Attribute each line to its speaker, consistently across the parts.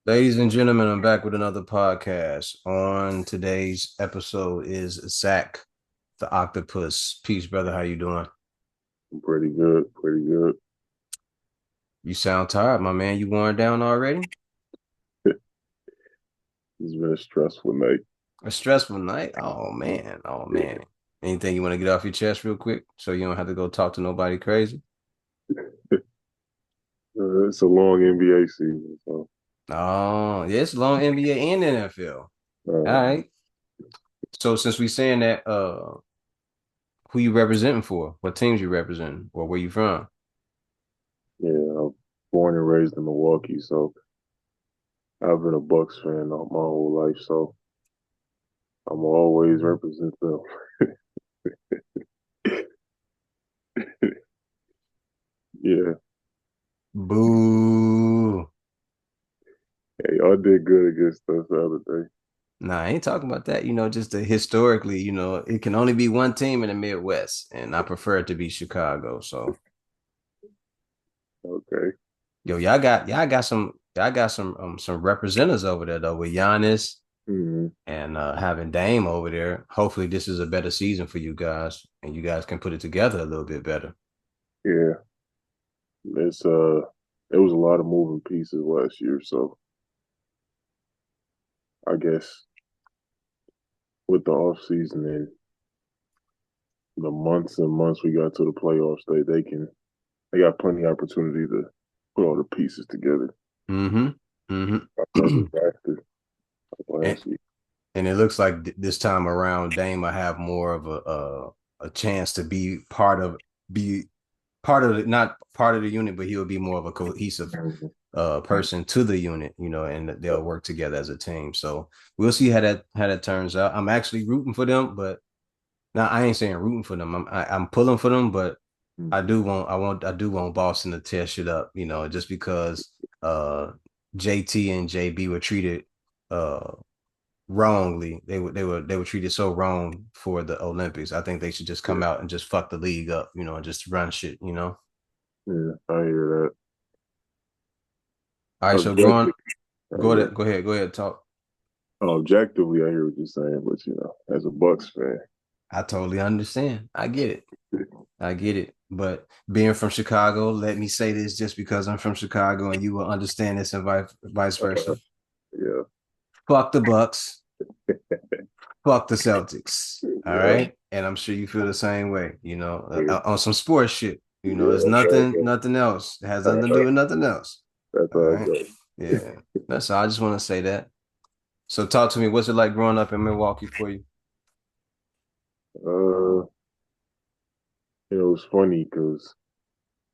Speaker 1: Ladies and gentlemen, I'm back with another podcast. On today's episode is Zach, the octopus. Peace, brother. How you doing?
Speaker 2: Pretty good, pretty good.
Speaker 1: You sound tired, my man. You worn down already?
Speaker 2: It's been a stressful night.
Speaker 1: A stressful night? Oh man. Oh man. Anything you want to get off your chest real quick so you don't have to go talk to nobody crazy?
Speaker 2: It's a long NBA season, so
Speaker 1: Oh, yeah, it's long NBA and NFL. All
Speaker 2: uh,
Speaker 1: right. So since we saying that, who you representing for? What teams you representing? Or where you from?
Speaker 2: yeah, I'm born and raised in Milwaukee, so I've been a Bucks fan all my whole life, so I'm always represent them. Yeah,
Speaker 1: Boo.
Speaker 2: hey, y'all did good against us the other day.
Speaker 1: Nah, I ain't talking about that. Just historically, it can only be one team in the Midwest, and I prefer it to be Chicago. So,
Speaker 2: Okay.
Speaker 1: yo, y'all got some representatives over there though with Giannis
Speaker 2: Hmm.
Speaker 1: and having Dame over there. Hopefully, this is a better season for you guys, and you guys can put it together a little bit better.
Speaker 2: Yeah, it's it was a lot of moving pieces last year, so I guess with the off season and the months and months we got to the playoffs, they got plenty of opportunity to put all the pieces together.
Speaker 1: Mm-hmm.
Speaker 2: That
Speaker 1: Mm-hmm.
Speaker 2: disaster
Speaker 1: and
Speaker 2: last week.
Speaker 1: and it looks like this time around, Dame will have more of a chance to be part of the not part of the unit, but he'll be more of a cohesive
Speaker 2: Mhm.
Speaker 1: person to the unit, and they'll work together as a team. So we'll see how that turns out. I'm actually rooting for them, but now I ain't saying rooting for them. I'm pulling for them, but I do want Boston to tear shit up, just because JT and JB were treated uh wrongly. They were treated so wrong for the Olympics. I think they should just come
Speaker 2: Yeah,
Speaker 1: out and just fuck the league up, and just run shit.
Speaker 2: yeah, I hear
Speaker 1: All right,
Speaker 2: that.
Speaker 1: so growing
Speaker 2: Yeah.
Speaker 1: go ahead, talk.
Speaker 2: Objectively, I hear what you're saying, but as a Bucks fan,
Speaker 1: I totally understand. I get it. I get it. But being from Chicago, let me say this just because I'm from Chicago and you will understand this and vice versa.
Speaker 2: yeah,
Speaker 1: Fuck the Bucks. Fuck the Celtics. All
Speaker 2: yeah,
Speaker 1: right. And I'm sure you feel the same way,
Speaker 2: yeah,
Speaker 1: on some sports shit. There's
Speaker 2: yeah.
Speaker 1: nothing else. It has nothing to do with nothing else.
Speaker 2: That's
Speaker 1: All
Speaker 2: how it
Speaker 1: right.
Speaker 2: goes.
Speaker 1: Yeah. That's all. I just want to say that. So talk to me. What's it like growing up in Milwaukee for you?
Speaker 2: Uh, it's funny because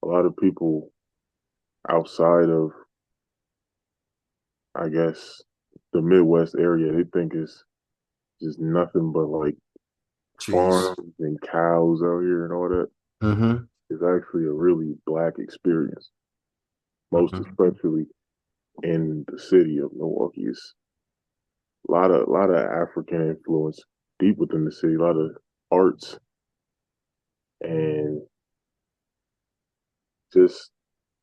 Speaker 2: a lot of people outside of, I guess, the Midwest area, they think it's just nothing but like
Speaker 1: Trees.
Speaker 2: farms and cows out here and all that.
Speaker 1: Mm-hmm.
Speaker 2: It's actually a really black experience, most
Speaker 1: Mm-hmm.
Speaker 2: especially in the city of Milwaukee. It's a lot of African influence deep within the city, a lot of arts and just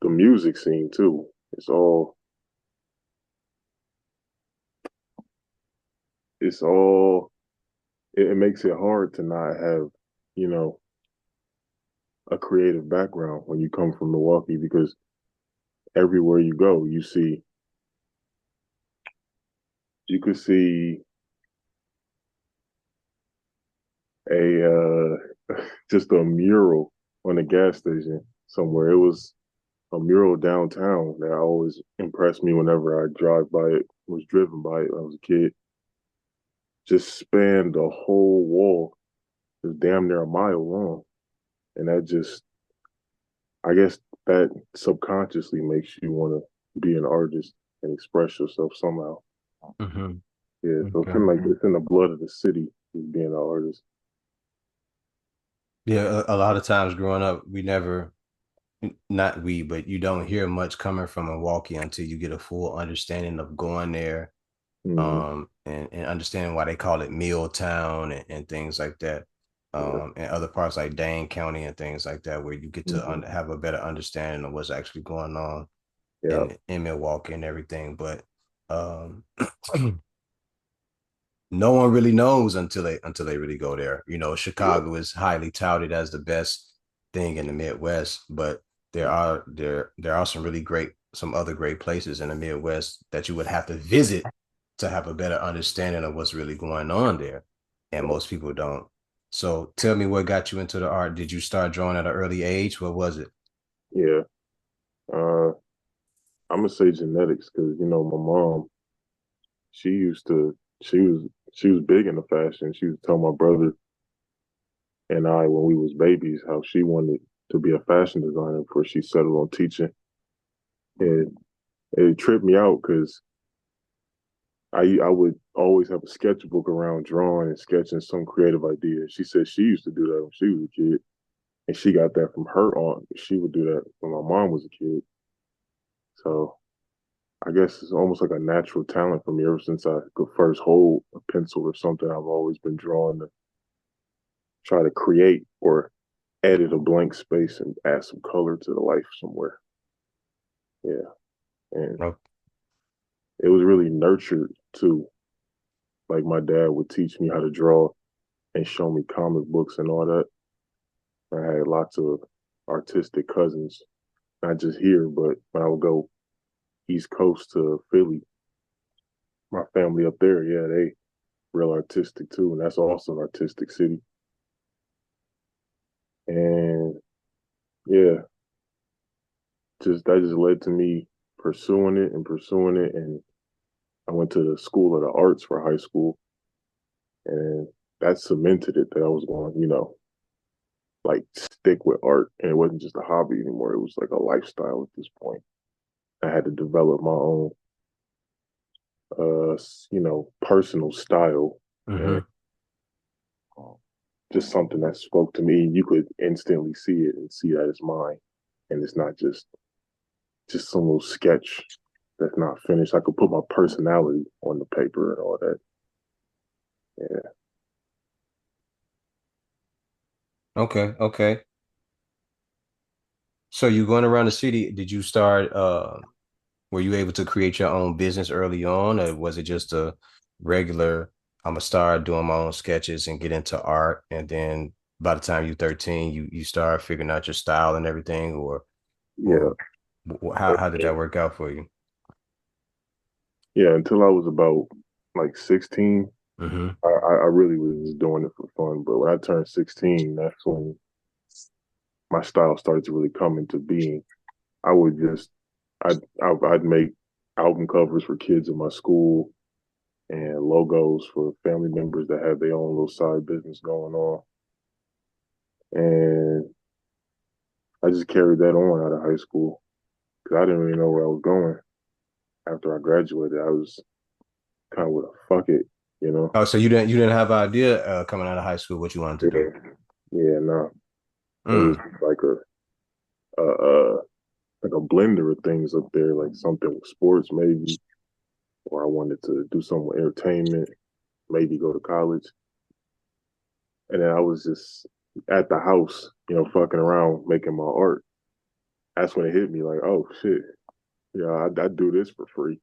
Speaker 2: the music scene too. It's all it makes it hard to not have, you know, a creative background when you come from Milwaukee because everywhere you go, you could see a just a mural on a gas station somewhere. It was a mural downtown that always impressed me whenever I was driven by it when I was a kid. Just spanned the whole wall. It was damn near a mile long. And I guess that subconsciously makes you want to be an artist and express yourself somehow.
Speaker 1: Mm-hmm.
Speaker 2: Yeah, so it's
Speaker 1: Okay.
Speaker 2: in like it's in the blood of the city, is being an artist.
Speaker 1: Yeah, a lot of times growing up, we never, not we, but you don't hear much coming from Milwaukee until you get a full understanding of going there,
Speaker 2: Mm,
Speaker 1: and understanding why they call it Milltown and things like that,
Speaker 2: yeah.
Speaker 1: and other parts like Dane County and things like that, where you get to
Speaker 2: Hmm.
Speaker 1: have a better understanding of what's actually going on
Speaker 2: Yeah.
Speaker 1: in Milwaukee and everything. But Um, no one really knows until they really go there. You know,
Speaker 2: Yeah.
Speaker 1: Chicago is highly touted as the best thing in the Midwest, but there are some really great some other great places in the Midwest that you would have to visit to have a better understanding of what's really going on there. And most people don't. So tell me what got you into the art. Did you start drawing at an early age? What was it?
Speaker 2: Yeah. Uh, I'm gonna say genetics because my mom, she used to, she was big into fashion. She used to tell my brother and I when we was babies how she wanted to be a fashion designer before she settled on teaching. And it tripped me out because I would always have a sketchbook around drawing and sketching some creative idea. She said she used to do that when she was a kid, and she got that from her aunt. She would do that when my mom was a kid. So I guess it's almost like a natural talent for me. Ever since I could first hold a pencil or something, I've always been drawing to try to create or edit a blank space and add some color to the life somewhere. Yeah, and
Speaker 1: Oh,
Speaker 2: it was really nurtured too. Like my dad would teach me how to draw and show me comic books and all that. I had lots of artistic cousins, not just here, but when I would go East Coast to Philly, my family up there, yeah, they real artistic too, and that's also an artistic city. And yeah, just that just led to me pursuing it, and I went to the School of the Arts for high school, and that cemented it that I was going, like stick with art, and it wasn't just a hobby anymore. It was like a lifestyle at this point. I had to develop my own personal style and
Speaker 1: mm-hmm.
Speaker 2: um, just something that spoke to me. You could instantly see it and see that it's mine, and it's not just some little sketch that's not finished. I could put my personality on the paper and all that. Yeah,
Speaker 1: Okay, okay. So you going around the city, did you start were you able to create your own business early on, or was it just a regular, I'm gonna start doing my own sketches and get into art, and then by the time you're 13, you start figuring out your style and everything,
Speaker 2: yeah,
Speaker 1: or how did that work out for you?
Speaker 2: yeah. Until I was about like 16,
Speaker 1: Mm-hmm.
Speaker 2: I really was just doing it for fun. But when I turned 16, that's when my style started to really come into being. I would just I'd make album covers for kids in my school and logos for family members that had their own little side business going on. And I just carried that on out of high school because I didn't really know where I was going after I graduated. I was kind of with a fuck it, you know?
Speaker 1: Oh, so you didn't have an idea coming out of high school what you wanted to do?
Speaker 2: Yeah, yeah, no. It was
Speaker 1: Mm.
Speaker 2: like a like a blender of things up there, like something with sports maybe, or I wanted to do something with entertainment, maybe go to college. And then I was just at the house, fucking around making my art. That's when it hit me like, oh shit, yeah, I do this for free.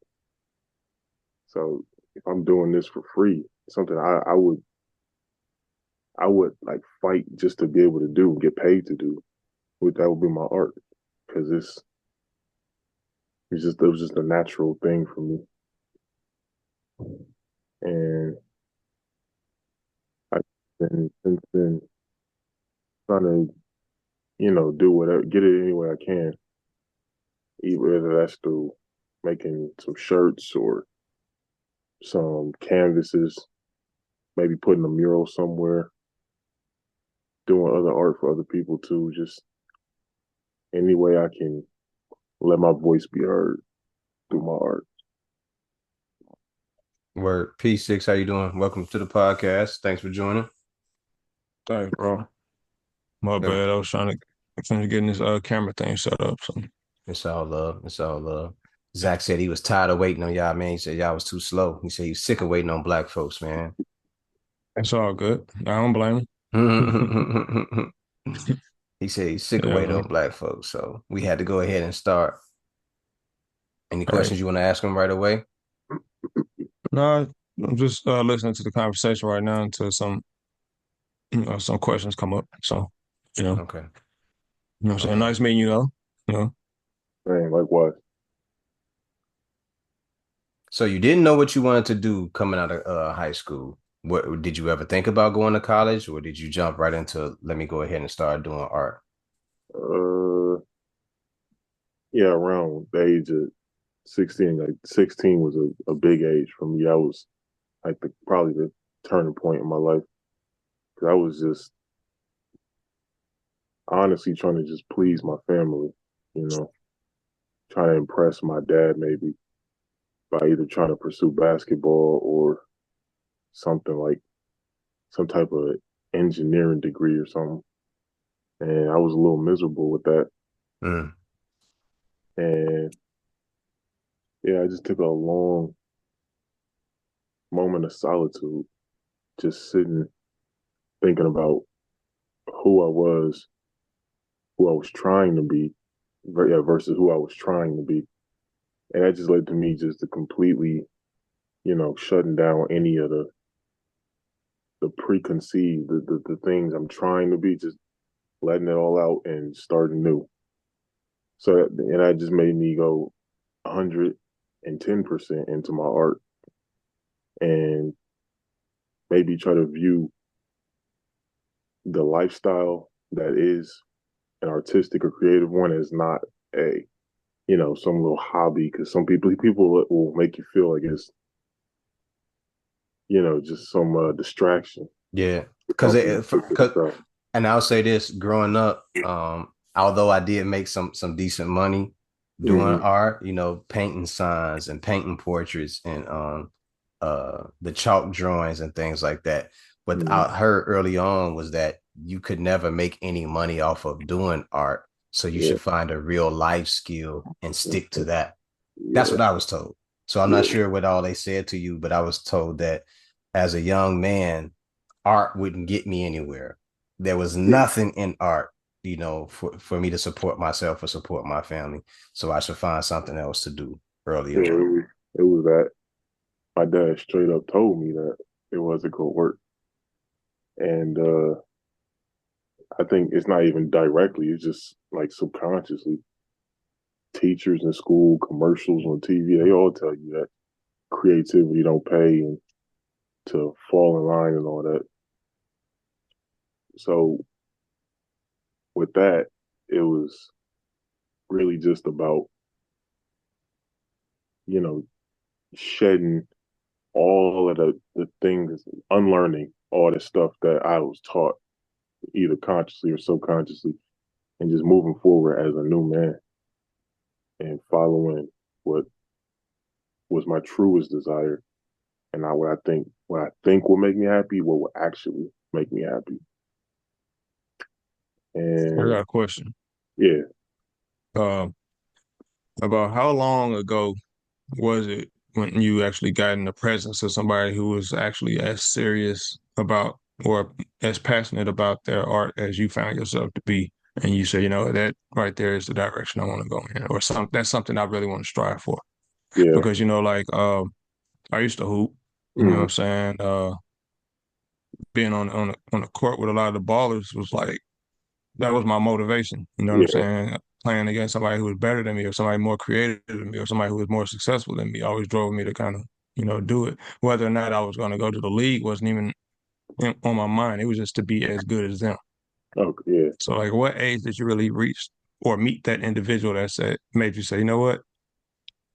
Speaker 2: So if I'm doing this for free, something I would like fight just to be able to do and get paid to do. That would be my art because it was just a natural thing for me. And I've been since then trying to, do whatever, get it any way I can, whether that's through making some shirts or some canvases, maybe putting a mural somewhere, doing other art for other people too. Just any way I can let my voice be heard through my art.
Speaker 1: Word P6, how you doing? Welcome to the podcast. Thanks for joining.
Speaker 3: Thanks, bro. My
Speaker 1: Yeah,
Speaker 3: bad. I was trying to finish getting this camera thing set up. So
Speaker 1: it's all love. It's all love. Zach said he was tired of waiting on y'all, man. He said y'all was too slow. He said he's sick of waiting on black folks, man.
Speaker 3: it's all good. I don't blame him.
Speaker 1: He said he's sick of
Speaker 3: Yeah,
Speaker 1: waiting
Speaker 3: man.
Speaker 1: on black folks. So we had to go ahead and start. Any
Speaker 3: All right.
Speaker 1: questions you want to ask him right away?
Speaker 3: No, I'm just listening to the conversation right now until some questions come up. So, you know,
Speaker 1: Okay.
Speaker 3: you know what I'm saying?
Speaker 1: Okay.
Speaker 3: Nice meeting you though. You know,
Speaker 2: Man, likewise.
Speaker 1: So you didn't know what you wanted to do coming out of high school. What did you ever think about going to college, or did you jump right into let me go ahead and start doing art?
Speaker 2: Uh, yeah, around the age of 16. Like 16 was a big age for me. I was like probably the turning point in my life. 'Cause I was just honestly trying to just please my family, you know, trying to impress my dad maybe by either trying to pursue basketball or something like some type of engineering degree or something. And I was a little miserable with that.
Speaker 1: Mm,
Speaker 2: And yeah, I just took a long moment of solitude, just sitting thinking about who I was, who I was trying to be, versus who I was trying to be. And that just led to me just to completely, shutting down any of the preconceived, the things I'm trying to be, just letting it all out and starting new. So, and that just made me go 110% into my art and maybe try to view the lifestyle that is an artistic or creative one as not a, some little hobby. Because some people will make you feel like it's, just some distraction,
Speaker 1: yeah, because
Speaker 2: something to take to the side.
Speaker 1: and I'll say this: growing up, although I did make some decent money doing
Speaker 2: Mm-hmm.
Speaker 1: art, painting signs and painting portraits and the chalk drawings and things like that. What
Speaker 2: Mm-hmm.
Speaker 1: I heard early on was that you could never make any money off of doing art, so you
Speaker 2: Yeah.
Speaker 1: should find a real life skill and stick to
Speaker 2: Mm-hmm.
Speaker 1: that. That's
Speaker 2: Yeah.
Speaker 1: what I was told. So I'm not
Speaker 2: Yeah.
Speaker 1: sure what all they said to you, but I was told that as a young man, art wouldn't get me anywhere. There was
Speaker 2: Yeah.
Speaker 1: nothing in art, for me to support myself or support my family. So I should find something else to do early
Speaker 2: Yeah.
Speaker 1: on.
Speaker 2: It was that my dad straight up told me that it wasn't gonna work. And I think it's not even directly, it's just like subconsciously. Teachers in school, commercials on TV, they all tell you that creativity don't pay and to fall in line and all that. So with that, it was really just about, you know, shedding all of the things, unlearning all the stuff that I was taught, either consciously or subconsciously, and just moving forward as a new man and following what was my truest desire and not what I think will make me happy, what will actually make me happy.
Speaker 3: I got
Speaker 2: And
Speaker 3: a question.
Speaker 2: yeah,
Speaker 3: Um, about how long ago was it when you actually got in the presence of somebody who was actually as serious about or as passionate about their art as you found yourself to be? And you say, that right there is the direction I want to go in, or that's something I really want to strive for.
Speaker 2: yeah,
Speaker 3: Because, I used to hoop, you know what I'm
Speaker 2: mm,
Speaker 3: saying? Being on the court with a lot of the ballers was like that was my motivation. You know what I'm
Speaker 2: yeah,
Speaker 3: saying? Playing against somebody who was better than me or somebody more creative than me or somebody who was more successful than me always drove me to kind of, do it. Whether or not I was going to go to the league wasn't even on my mind. It was just to be as good as them.
Speaker 2: okay, yeah,
Speaker 3: So like what age did you really reach or meet that individual that made you say, you know what?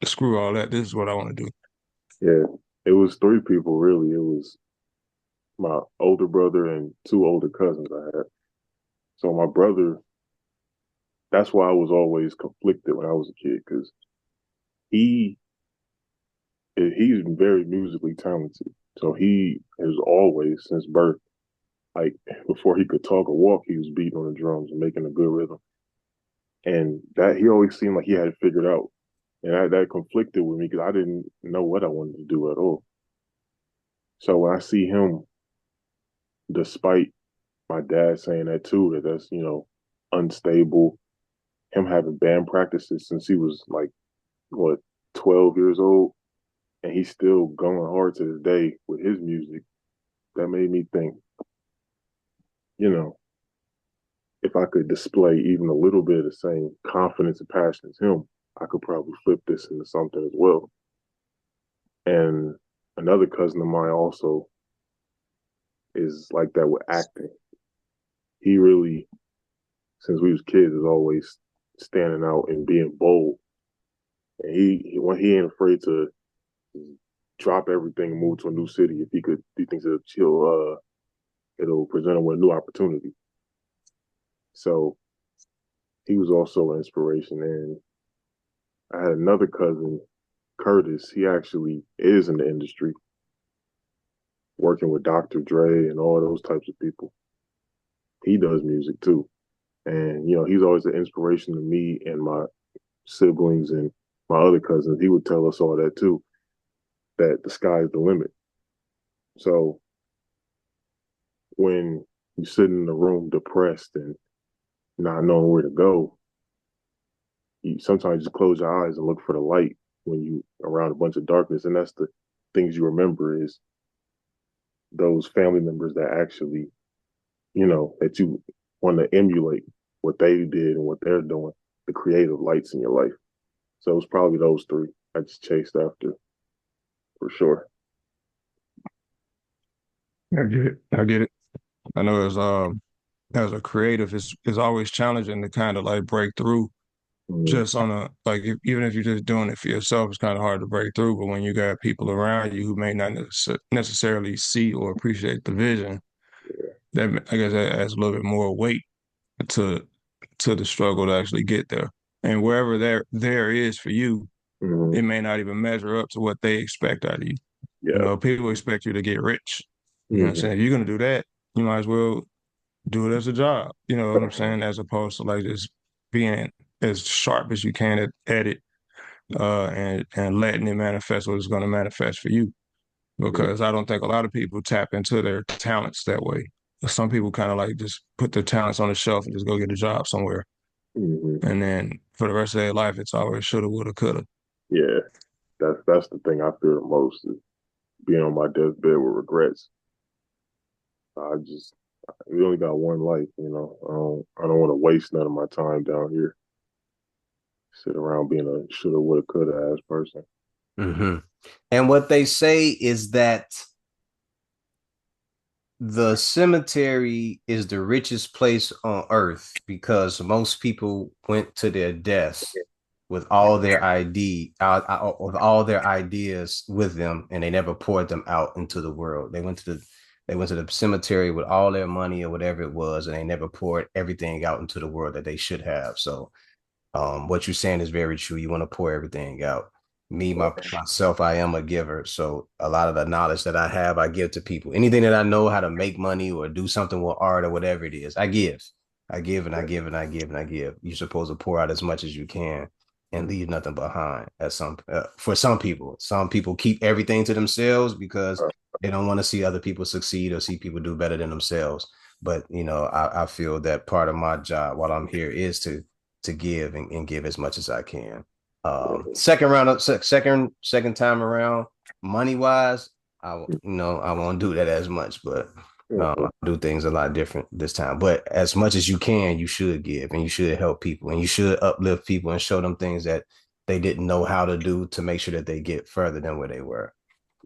Speaker 3: Screw all that. This is what I want to do.
Speaker 2: yeah. It was three people really. It was my older brother and two older cousins I had. So my brother, that's why I was always conflicted when I was a kid because he he's very musically talented. So he has always since birth, like before he could talk or walk, he was beating on the drums and making a good rhythm. And that he always seemed like he had it figured out. And that conflicted with me because I didn't know what I wanted to do at all. So when I see him, despite my dad saying that too, that's unstable. Him having band practices since he was like what 12 years old, and he's still going hard to this day with his music. That made me think, you know, if I could display even a little bit of the same confidence and passion as him, I could probably flip this into something as well. And another cousin of mine also is like that with acting. He really, since we was kids, is always standing out and being bold. And when he ain't afraid to drop everything and move to a new city if he thinks it'll present him with a new opportunity. So he was also an inspiration. And I had another cousin, Curtis. He actually is in the industry, working with Dr. Dre and all those types of people. He does music too. And, he's always an inspiration to me and my siblings and my other cousins. He would tell us all that too, that the sky is the limit. So when you sit in the room depressed and not knowing where to go, you sometimes just close your eyes and look for the light when you around a bunch of darkness. And that's the things you remember is those family members that actually, that you want to emulate what they did and what they're doing, the creative lights in your life. So it's probably those three I just chased after for sure.
Speaker 3: I get it. I get it. I know as a creative, it's always challenging to kind of like break through
Speaker 2: Mm-hmm.
Speaker 3: just on a like even if you're just doing it for yourself, it's kind of hard to break through. But when you got people around you who may not necessarily see or appreciate the vision, that I guess that adds a little bit more weight to the struggle to actually get there. And wherever there is for you,
Speaker 2: Mm-hmm.
Speaker 3: it may not even measure up to what they expect out of you. You
Speaker 2: Yeah.
Speaker 3: know, people expect you to get rich. You know what I'm
Speaker 2: Mm-hmm.
Speaker 3: saying? If you're gonna do that, you might as well do it as a job. You know what I'm saying? As opposed to like just being as sharp as you can at it, and letting it manifest what it's going to manifest for you. Because I don't think a lot of people tap into their talents that way. Some people kind of like just put their talents on the shelf and just go get a job somewhere.
Speaker 2: Mm-hmm.
Speaker 3: And then for the rest of their life, it's always shoulda, woulda, coulda.
Speaker 2: Yeah. That's the thing I fear most is being on my deathbed with regrets. I just we only got one life, I don't want to waste none of my time down here. Sit around being a shoulda, woulda, coulda ass person.
Speaker 1: Mm-hmm. And what they say is that the cemetery is the richest place on earth because most people went to their deaths with all their with all their ideas with them, and they never poured them out into the world. They went to the cemetery with all their money or whatever it was, and they never poured everything out into the world that they should have. So what you're saying is very true. You want to pour everything out. Myself, I am a giver. So a lot of the knowledge that I have, I give to people. Anything that I know how to make money or do something with art or whatever it is, I give. I give and I give and I give and I give. You're supposed to pour out as much as you can and leave nothing behind. For some people keep everything to themselves because they don't want to see other people succeed or see people do better than themselves. But I feel that part of my job while I'm here is to give and give as much as I can. Second time around, money wise, I won't do that as much, but I do things a lot different this time. But as much as you can, you should give and you should help people and you should uplift people and show them things that they didn't know how to do to make sure that they get further than where they were.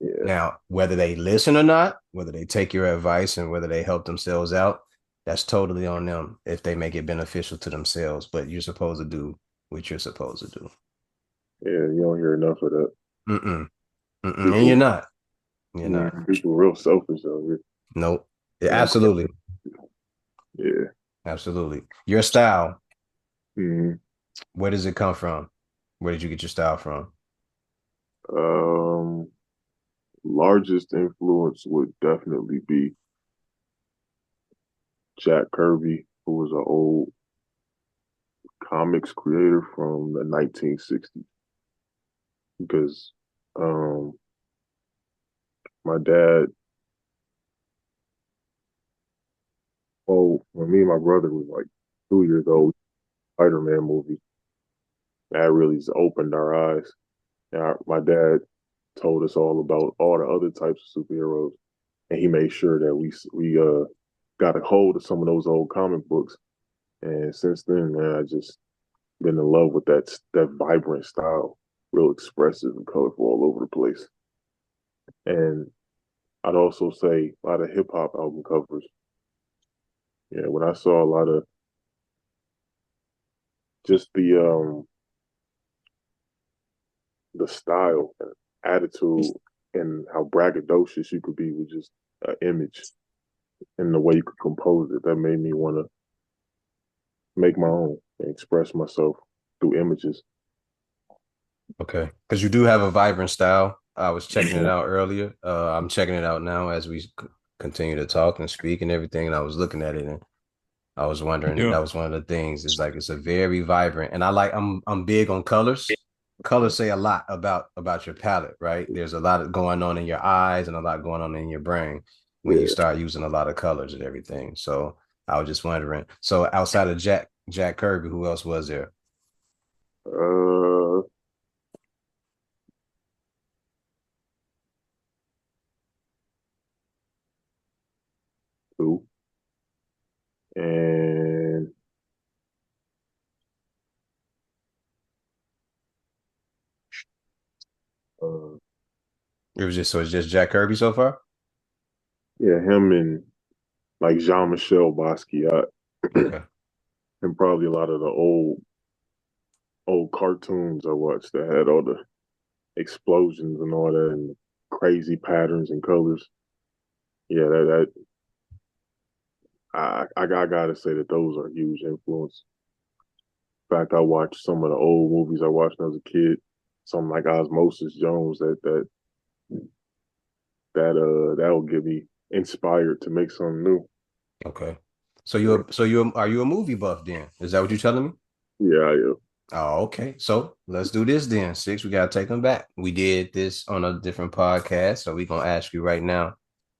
Speaker 2: Yeah.
Speaker 1: Now, whether they listen or not, whether they take your advice and whether they help themselves out, that's totally on them if they make it beneficial to themselves. But you're supposed to do what you're supposed to do.
Speaker 2: Yeah, you don't hear enough of that.
Speaker 1: Mm-mm. Mm-mm. And
Speaker 2: People,
Speaker 1: you're not. You're not.
Speaker 2: people real selfish out here.
Speaker 1: Nope. Yeah,
Speaker 2: Yeah.
Speaker 1: absolutely.
Speaker 2: Yeah.
Speaker 1: Absolutely. Your style,
Speaker 2: Mm-hmm.
Speaker 1: where does it come from? Where did you get your style from?
Speaker 2: Um, Largest influence would definitely be Jack Kirby, who was an old comics creator from the 1960s. Because um, my dad, when me and my brother was like 2 years old, Spider-Man movie, that really just opened our eyes. And my dad told us all about all the other types of superheroes, and he made sure that we got a hold of some of those old comic books. And since then, man, I just been in love with that vibrant style, real expressive and colorful all over the place. And I'd also say a lot of hip hop album covers. Yeah, when I saw a lot of just the style and attitude and how braggadocious you could be with just an image and the way you could compose it, that made me want to make my own and express myself through images.
Speaker 1: Okay, because you do have a vibrant style. I was checking it out earlier. I'm checking it out now as we continue to talk and speak and everything. And I was looking at it and I was wondering.
Speaker 3: Yeah.
Speaker 1: That was one of the things. It's like it's a very vibrant, and I'm big on colors. Colors say a lot about your palette, right? There's a lot going on in your eyes and a lot going on in your brain when you
Speaker 2: Yeah.
Speaker 1: start using a lot of colors and everything. So I was just wondering. So outside of Jack Kirby, who else was there?
Speaker 2: Uh, Two. And uh,
Speaker 1: It's just Jack Kirby so far.
Speaker 2: yeah, him and like Jean-Michel Basquiat
Speaker 1: Okay.
Speaker 2: and probably a lot of the old cartoons I watched that had all the explosions and all that and crazy patterns and colors. Yeah, that I gotta say that those are a huge influence. In fact, I watched some of the old movies I watched when I was a kid, something like Osmosis Jones that will get me inspired to make something new.
Speaker 1: Okay. So are you a movie buff then? Is that what you're telling me?
Speaker 2: Yeah, yeah.
Speaker 1: Oh, okay. So let's do this then. Six, we gotta take them back. We did this on a different podcast, so we're gonna ask you right now.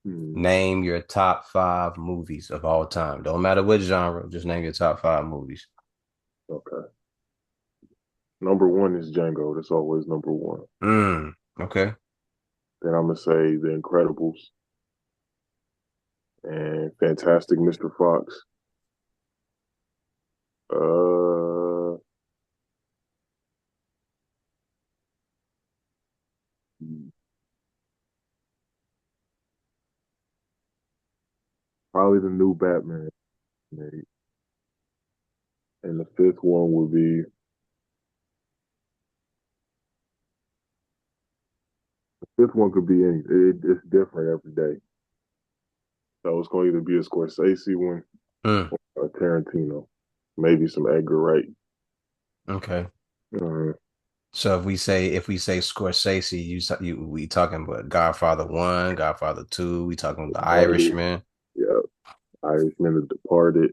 Speaker 2: Hmm.
Speaker 1: Name your top five movies of all time. Don't matter what genre, just name your top five movies.
Speaker 2: Okay. Number one is Django. That's always number one.
Speaker 1: Okay.
Speaker 2: Then I'm gonna say The Incredibles and Fantastic Mr. Fox. Uh, Probably the new Batman. Maybe. And the fifth one would be fifth one could be any. It's different every day. So it's going to either be a Scorsese one
Speaker 1: Mm,
Speaker 2: or a Tarantino, maybe some Edgar Wright.
Speaker 1: okay.
Speaker 2: Uh,
Speaker 1: So if we say Scorsese, we talking about Godfather 1, Godfather 2, we talking about The
Speaker 2: Departed,
Speaker 1: Irishman.
Speaker 2: yeah, Irishman, The Departed.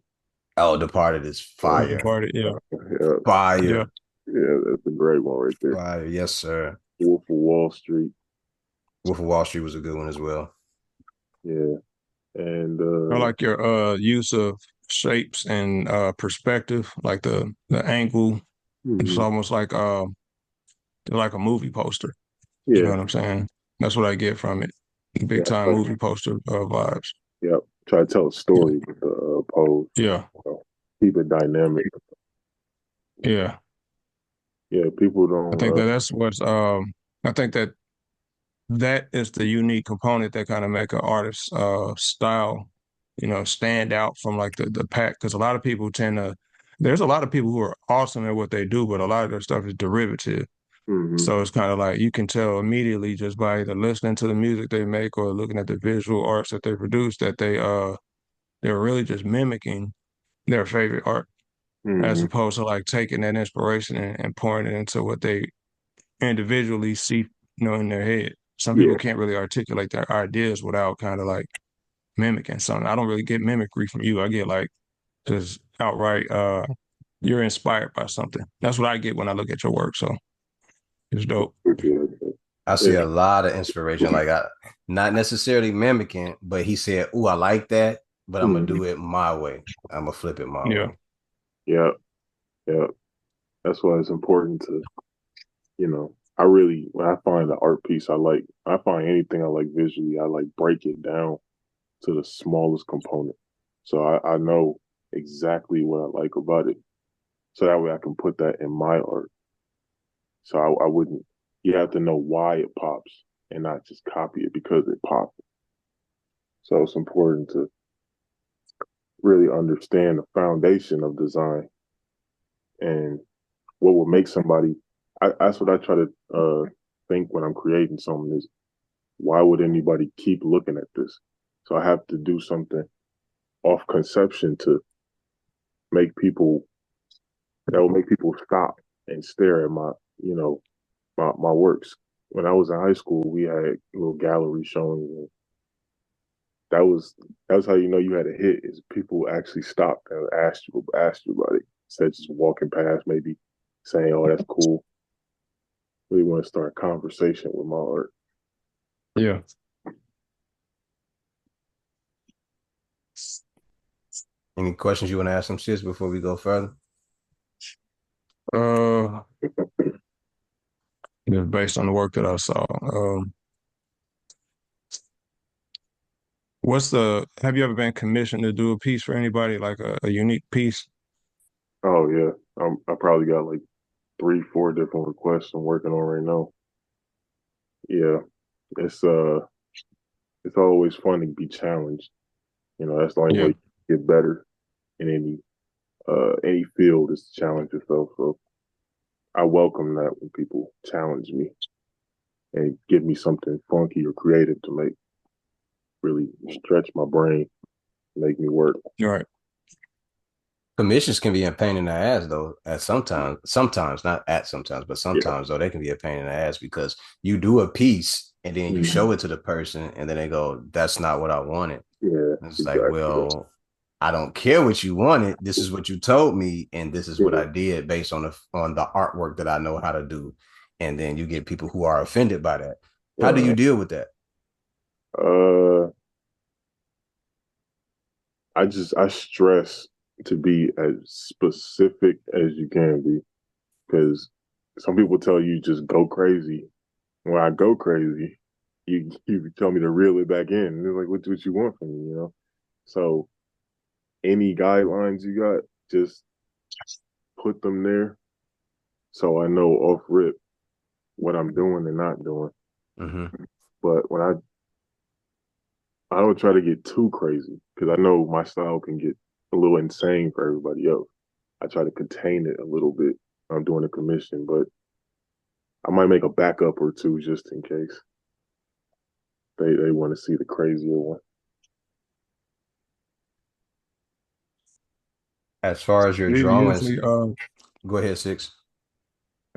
Speaker 1: Oh, Departed is
Speaker 3: The
Speaker 1: fire.
Speaker 3: Departed, yeah.
Speaker 2: Yeah,
Speaker 3: Yeah.
Speaker 1: Fire.
Speaker 2: yeah, that's a great one right there.
Speaker 1: Fire. Yes, sir.
Speaker 2: Wolf of Wall Street.
Speaker 1: Wolf of Wall Street was a good one as well.
Speaker 2: Yeah, and
Speaker 3: I like your use of shapes and perspective, like the angle. It's
Speaker 2: mhm,
Speaker 3: almost like a movie poster. You know
Speaker 2: yeah,
Speaker 3: what I'm saying? That's what I get from it. Big
Speaker 2: yeah,
Speaker 3: time movie poster vibes.
Speaker 2: yeah. Try to tell a
Speaker 3: Yeah.
Speaker 2: story with the pose.
Speaker 3: Yeah.
Speaker 2: Keep it dynamic.
Speaker 3: Yeah.
Speaker 2: Yeah, people
Speaker 3: I
Speaker 2: don't.
Speaker 3: think that's what's I think that is the unique component that kind of make an artist's style, stand out from like the pack. Because a lot of people there's a lot of people who are awesome at what they do, but a lot of their stuff is derivative.
Speaker 2: Hmm.
Speaker 3: So it's kind of like you can tell immediately just by either listening to the music they make or looking at the visual arts that they produce that they're really just mimicking their favorite art as
Speaker 2: Hmm.
Speaker 3: opposed to like taking that inspiration and pouring it into what they individually see, in their head. Some
Speaker 2: Yeah,
Speaker 3: people can't really articulate their ideas without kind of like mimicking something. I don't really get mimicry from you. I get like just outright you're inspired by something. That's what I get when I look at your work. So it's dope.
Speaker 2: yeah,
Speaker 1: I see
Speaker 2: yeah.
Speaker 1: a lot of inspiration, like I not necessarily mimicking, but he said, "Ooh, I like that, but I'm gonna
Speaker 2: Mhm.
Speaker 1: do it my way. I'm gonna flip it my
Speaker 3: Yeah.
Speaker 1: way."
Speaker 2: Yeah, yeah. That's why it's important to, you know, I really, when I find an art piece I find anything I like visually, I like break it down to the smallest component. So I know exactly what I like about it. So that way I can put that in my art. So I wouldn't, you have to know why it pops and not just copy it because it popped. So it's important to really understand the foundation of design and what will make somebody. That's what I try to think when I'm creating something is why would anybody keep looking at this? So I have to do something off conception to make people that will make people stop and stare at my you know my works. When I was in high school, we had little gallery showings. And that was how you know you had a hit is people actually stopped and asked you about it instead of just walking past, maybe saying, "Oh, that's cool." Really want to start a conversation with my art.
Speaker 3: Yeah.
Speaker 1: Any questions you want to ask some sis before we go further?
Speaker 3: Uh, just based on the work that I saw. Have you ever been commissioned to do a piece for anybody, like a unique piece?
Speaker 2: Oh yeah, I probably got like 3, 4 different requests I'm working on right now. Yeah, it's uh, it's always fun to be challenged. You know, that's the only way
Speaker 3: Yeah.
Speaker 2: you get better in any field is to challenge yourself. So I welcome that when people challenge me and give me something funky or creative to make really stretch my brain, make me work.
Speaker 3: You're right.
Speaker 1: Commissions can be a pain in the ass though. At sometimes, not at sometimes, but
Speaker 2: Yeah,
Speaker 1: sometimes though they can be a pain in the ass because you do a piece and then you
Speaker 2: mm-hmm.
Speaker 1: show it to the person and then they go, "That's not what I wanted."
Speaker 2: Yeah,
Speaker 1: And it's like,
Speaker 2: exactly.
Speaker 1: well, I don't care what you wanted. This is what you told me, and this is what
Speaker 2: Yeah,
Speaker 1: I did based on the artwork that I know how to do. And then you get people who are offended by that. How do you
Speaker 2: uh,
Speaker 1: deal with that?
Speaker 2: uh, I stress to be as specific as you can be because some people tell you just go crazy. When I go crazy, you tell me to reel it back in. And it's like, what you want from me, you know? So any guidelines you got, just put them there so I know off rip what I'm doing and not doing.
Speaker 1: Mm-hmm.
Speaker 2: But when I don't try to get too crazy because I know my style can get a little insane for everybody else. I try to contain it a little bit. I'm doing a commission, but I might make a backup or two just in case they want to see the crazier one.
Speaker 1: As far as your
Speaker 3: Do you
Speaker 1: drawings,
Speaker 3: usually
Speaker 1: go ahead, Six.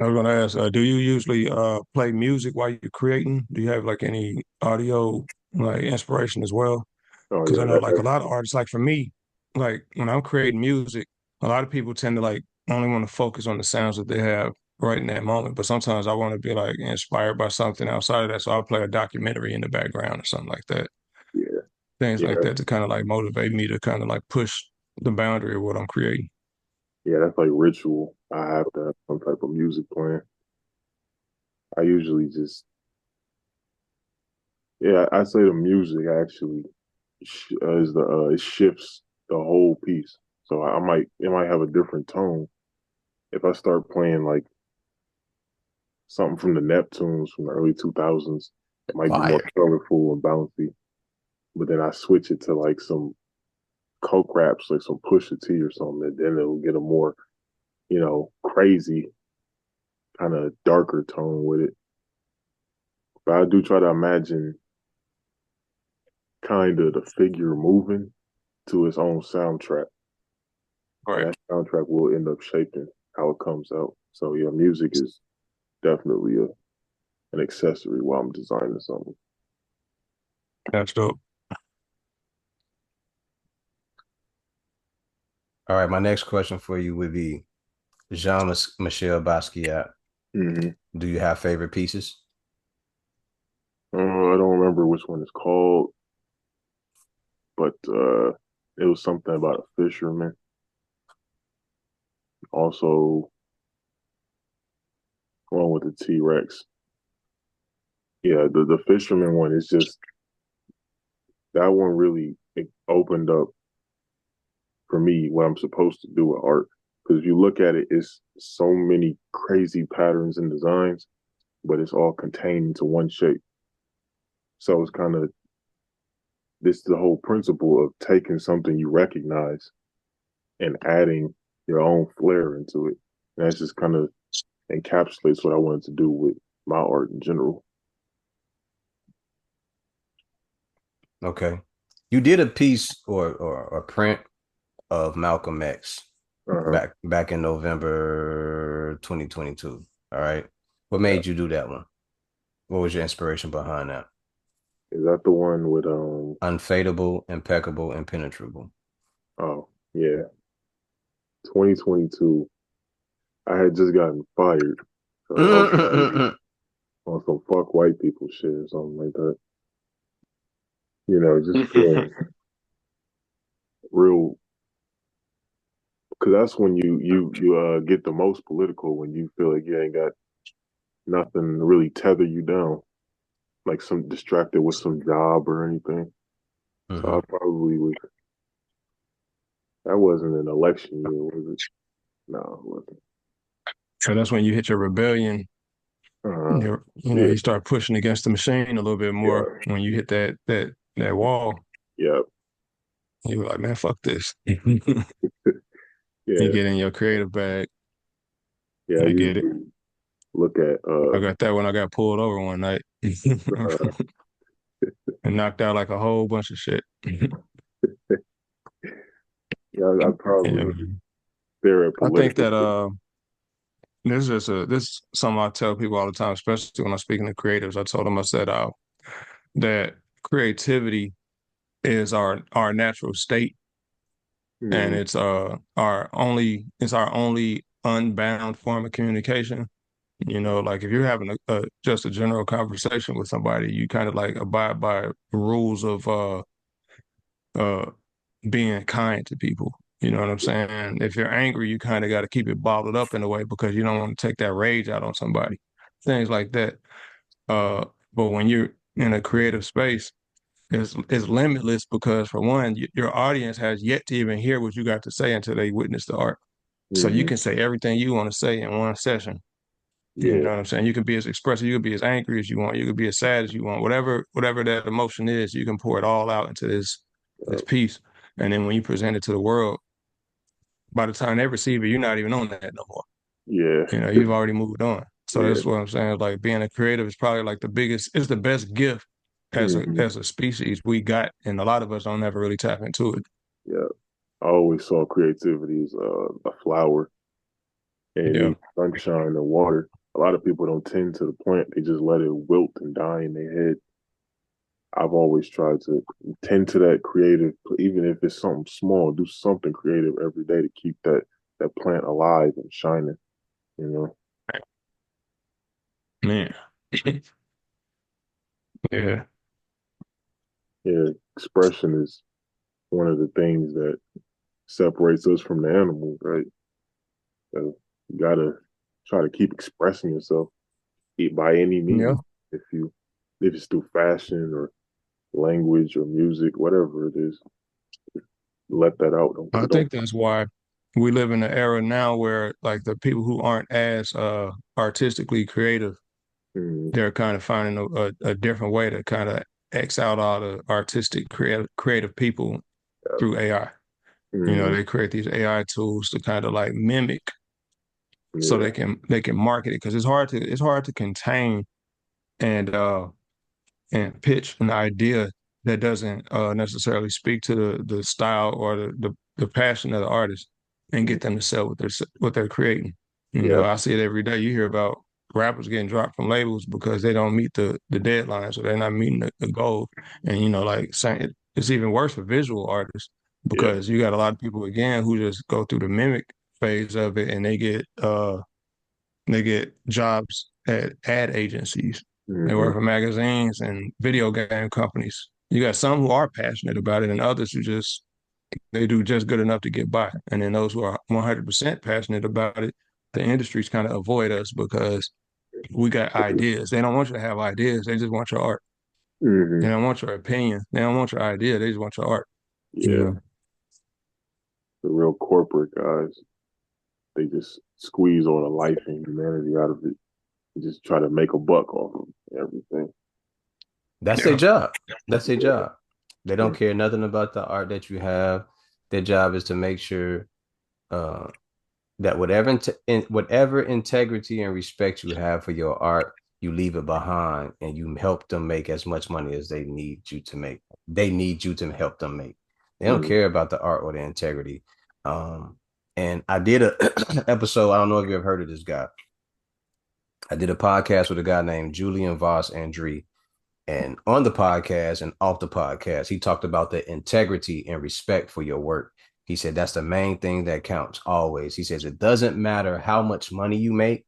Speaker 3: I was gonna ask, do you usually play music while you're creating? Do you have like any audio like inspiration as well?
Speaker 2: Oh
Speaker 3: Because I
Speaker 2: yeah,
Speaker 3: know like a lot of artists, like for me, like when I'm creating music, a lot of people tend to like only want to focus on the sounds that they have right in that moment. But sometimes I want to be like inspired by something outside of that. So I'll play a documentary in the background or something like that.
Speaker 2: yeah,
Speaker 3: Things like
Speaker 2: yeah,
Speaker 3: that to kind of like motivate me to kind of like push the boundary of what I'm creating.
Speaker 2: yeah. That's like ritual. I have to have some type of music playing. I usually just yeah. I say the music actually is the it shifts the whole piece. So I might it might have a different tone if I start playing like something from the Neptunes from the early 2000s. It might be more
Speaker 1: Fire.
Speaker 2: colorful and bouncy. But then I switch it to like some coke raps, like some Pusha T or something, and then it'll get a more, crazy kind of darker tone with it. But I do try to imagine kind of the figure moving to its own soundtrack, and
Speaker 3: Right.
Speaker 2: that soundtrack will end up shaping how it comes out. So yeah, music is definitely an accessory while I'm designing something.
Speaker 3: That's dope.
Speaker 1: All right, my next question for you would be Jean Michel Basquiat.
Speaker 2: Mm-hmm.
Speaker 1: Do you have favorite pieces?
Speaker 2: I don't remember which one it's called, but it was something about a fisherman. Also, One with the T-Rex. Yeah, the fisherman one is just that one really opened up for me what I'm supposed to do with art. Because if you look at it, it's so many crazy patterns and designs, but it's all contained into one shape. So it's kind of this the whole principle of taking something you recognize and adding your own flair into it. And that's just kind of encapsulates what I wanted to do with my art in general.
Speaker 1: Okay. You did a piece or a print of Malcolm X
Speaker 2: Uh-huh.
Speaker 1: back in November 2022. All right. What
Speaker 2: Yeah.
Speaker 1: made you do that one? What was your inspiration behind that?
Speaker 2: Is that the one with
Speaker 1: Unfadable, impeccable, impenetrable.
Speaker 2: oh yeah, 2022. I had just gotten fired. So I was like on some fuck white people shit or something like that. Just feeling real because that's when you get the most political when you feel like you ain't got nothing to really tether you down, like some distracted with some job or anything. So I
Speaker 1: Mhm.
Speaker 2: probably was. That wasn't an election year, was it? No, it wasn't.
Speaker 3: So that's when you hit your rebellion.
Speaker 2: Uh,
Speaker 3: You
Speaker 2: yeah,
Speaker 3: start pushing against the machine a little bit more
Speaker 2: yeah,
Speaker 3: when you hit that wall.
Speaker 2: yeah,
Speaker 3: You were like, man, fuck this. You
Speaker 2: yeah,
Speaker 3: get in your creative bag.
Speaker 2: yeah. I
Speaker 3: I get it.
Speaker 2: usually look at
Speaker 3: I got that when I got pulled over one night
Speaker 2: uh,
Speaker 3: and knocked out like a whole bunch of shit.
Speaker 2: yeah, I
Speaker 3: Yeah,
Speaker 2: probably
Speaker 3: man.
Speaker 2: stare at
Speaker 3: I think
Speaker 2: political.
Speaker 3: that this is something I tell people all the time, especially when I'm speaking to creatives. I told them I said that creativity is our natural state, and
Speaker 2: Mm,
Speaker 3: it's our only unbound form of communication. Like if you're having a just a general conversation with somebody, you kind of like abide by rules of uh being kind to people. You know what I'm saying? If you're angry, you kind of got to keep it bottled up in a way because you don't want to take that rage out on somebody. Things like that. Uh, but when you're in a creative space, it's limitless because for one, your audience has yet to even hear what you got to say until they witness the art. So you
Speaker 2: hmm
Speaker 3: can say everything you want to say in one session. You
Speaker 2: Yeah,
Speaker 3: know what I'm saying? You can be as expressive, you can be as angry as you want, you can be as sad as you want, whatever that emotion is, you can pour it all out into this piece. And then when you present it to the world, by the time they receive it, you're not even on that no more.
Speaker 2: yeah,
Speaker 3: You've already moved on. So
Speaker 2: yeah.
Speaker 3: that's what I'm saying. Like being a creative is probably like it's the best gift
Speaker 2: hmm
Speaker 3: as a species we got, and a lot of us don't ever really tap into it.
Speaker 2: Yeah. I always saw creativity as a flower and it
Speaker 3: Yeah.
Speaker 2: needs sunshine and water. A lot of people don't tend to the plant; they just let it wilt and die in their head. I've always tried to tend to that creative, even if it's something small. Do something creative every day to keep that plant alive and shining. You know,
Speaker 3: Man. Yeah.
Speaker 2: yeah. Expression is one of the things that separates us from the animals, right? So you gotta try to keep expressing yourself by any
Speaker 3: Yeah.
Speaker 2: means. If you if it's through fashion or language or music, whatever it is, let that out.
Speaker 3: I
Speaker 2: Don't.
Speaker 3: think that's why we live in an era now where like the people who aren't as artistically creative,
Speaker 2: Mm,
Speaker 3: they're kind of finding a different way to kind of X out all the artistic creative people through AI.
Speaker 2: mm,
Speaker 3: They create these AI tools to kind of like mimic so
Speaker 2: yeah,
Speaker 3: they can market it because it's hard to contain and pitch an idea that doesn't necessarily speak to the style or the passion of the artist and
Speaker 2: mm,
Speaker 3: get them to sell what they're creating.
Speaker 2: yeah,
Speaker 3: I see it every day. You hear about rappers getting dropped from labels because they don't meet the deadlines or they're not meeting the goal. And like saying it's even worse for visual artists
Speaker 2: yeah,
Speaker 3: because you got a lot of people again who just go through the mimic phase of it and they get jobs at ad agencies. They
Speaker 2: hmm
Speaker 3: work for magazines and video game companies. You got some who are passionate about it, and others who just they do just good enough to get by. And then those who are 100% passionate about it, the industries kind of avoid us because we got ideas. They don't want you to have ideas. They just want your art. They
Speaker 2: Hmm.
Speaker 3: don't want your opinion. They don't want your idea. They just want your art. You
Speaker 2: Yeah,
Speaker 3: know?
Speaker 2: the real corporate guys, they just squeeze all the life and humanity out of it. They just try to make a buck off of everything.
Speaker 1: That's their
Speaker 3: Yeah.
Speaker 1: job. That's their
Speaker 2: Yeah.
Speaker 1: job. They don't care nothing about the art that you have. Their job is to make sure uh, that whatever integrity and respect you have for your art, you leave it behind and you help them make as much money as they need you to make. They need you to help them make. They don't
Speaker 2: Mhm.
Speaker 1: care about the art or the integrity. Um, and I did a episode. I don't know if you've heard of this guy. I did a podcast with a guy named Julian Voss Andri. And on the podcast and off the podcast, he talked about the integrity and respect for your work. He said that's the main thing that counts always. He says it doesn't matter how much money you make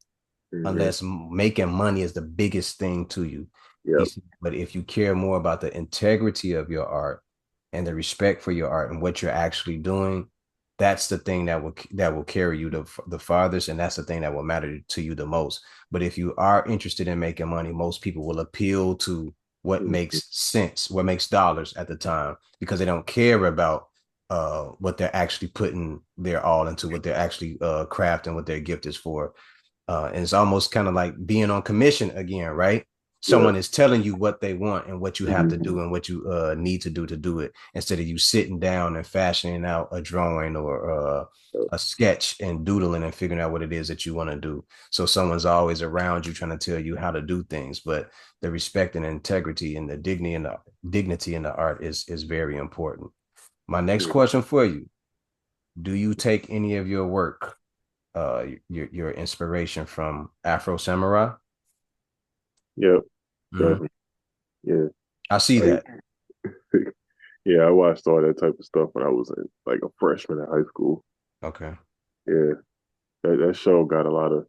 Speaker 2: Mhm.
Speaker 1: unless making money is the biggest thing to you. He
Speaker 2: Yep.
Speaker 1: said, but if you care more about the integrity of your art and the respect for your art and what you're actually doing, that's the thing that will carry you the farthest, and that's the thing that will matter to you the most. But if you are interested in making money, most people will appeal to what
Speaker 2: Mhm.
Speaker 1: makes sense, what makes dollars at the time, because they don't care about what they're actually putting their all into, what they're actually crafting, what their gift is for. And it's almost kind of like being on commission again, right?
Speaker 2: Yeah.
Speaker 1: Someone is telling you what they want and what you have to
Speaker 2: Mhm.
Speaker 1: do and what you need to do it, instead of you sitting down and fashioning out a drawing or a sketch and doodling and figuring out what it is that you want to do. So someone's always around you trying to tell you how to do things, but the respect and integrity and the dignity in the art is very important. My next
Speaker 2: Yeah.
Speaker 1: question for you: do you take any of your work, your inspiration from Afro Samurai?
Speaker 2: Yep.
Speaker 1: Mhm.
Speaker 2: Definitely. Yeah.
Speaker 1: I see
Speaker 2: Like,
Speaker 1: that.
Speaker 2: yeah, I watched all that type of stuff when I was like a freshman in high school.
Speaker 1: Okay.
Speaker 2: Yeah. That show got a lot of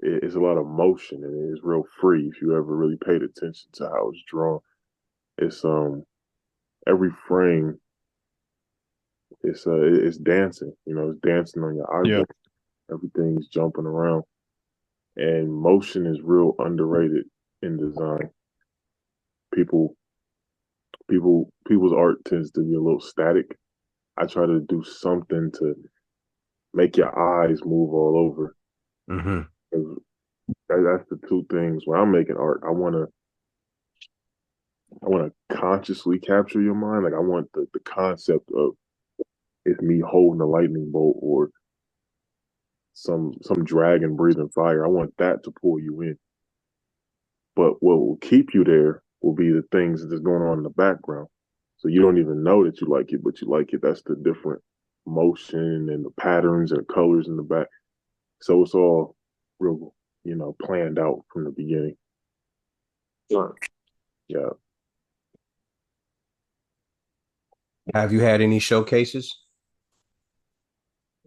Speaker 2: it's a lot of motion and it's real free if you ever really paid attention to how it's drawn. It's every frame it's dancing, it's dancing on your
Speaker 3: Yeah.
Speaker 2: eyeball. Everything's jumping around. And motion is real underrated in design. People people's art tends to be a little static. I try to do something to make your eyes move all over.
Speaker 1: Hmm.
Speaker 2: 'Cause that's the two things. When I'm making art, I wanna consciously capture your mind. Like I want the concept of it's me holding a lightning bolt or some dragon breathing fire. I want that to pull you in. But what will keep you there will be the things that's going on in the background. So you don't even know that you like it, but you like it. That's the different motion and the patterns and the colors in the back. So it's all real, planned out from the beginning. Sure. Yeah.
Speaker 1: Have you had any showcases?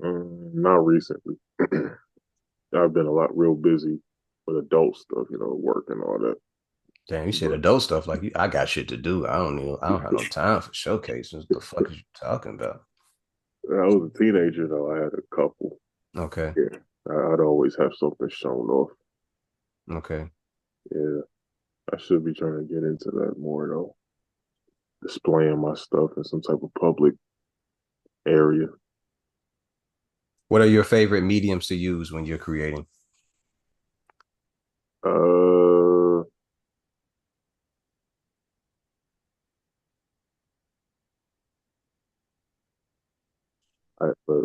Speaker 2: Not recently. I've been a lot real busy with adult stuff, work and all that.
Speaker 1: Damn, you said
Speaker 2: But
Speaker 1: adult stuff like I got shit to do. I don't have no time for showcases. What the fuck is you talking about?
Speaker 2: when I was a teenager, though, I had a couple.
Speaker 1: Okay.
Speaker 2: Yeah. I'd always have something shown off.
Speaker 1: Okay.
Speaker 2: Yeah. I should be trying to get into that more, though. Displaying my stuff in some type of public area.
Speaker 1: What are your favorite mediums to use when you're creating?
Speaker 2: Uh, but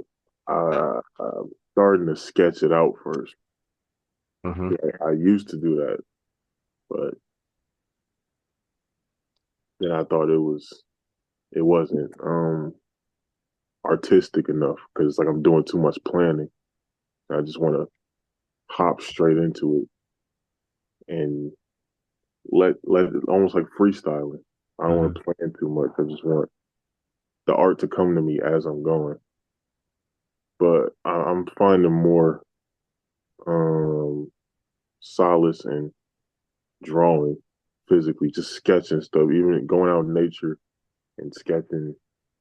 Speaker 2: I'm starting to sketch it out first.
Speaker 1: Hmm.
Speaker 2: Yeah, I used to do that, but then I thought it wasn't artistic enough because it's like I'm doing too much planning. I just want to hop straight into it and let it almost like freestyling. I don't want
Speaker 1: Hmm.
Speaker 2: to plan too much. I just want the art to come to me as I'm going. But I'm finding more um solace in drawing physically, just sketching stuff, even going out in nature and sketching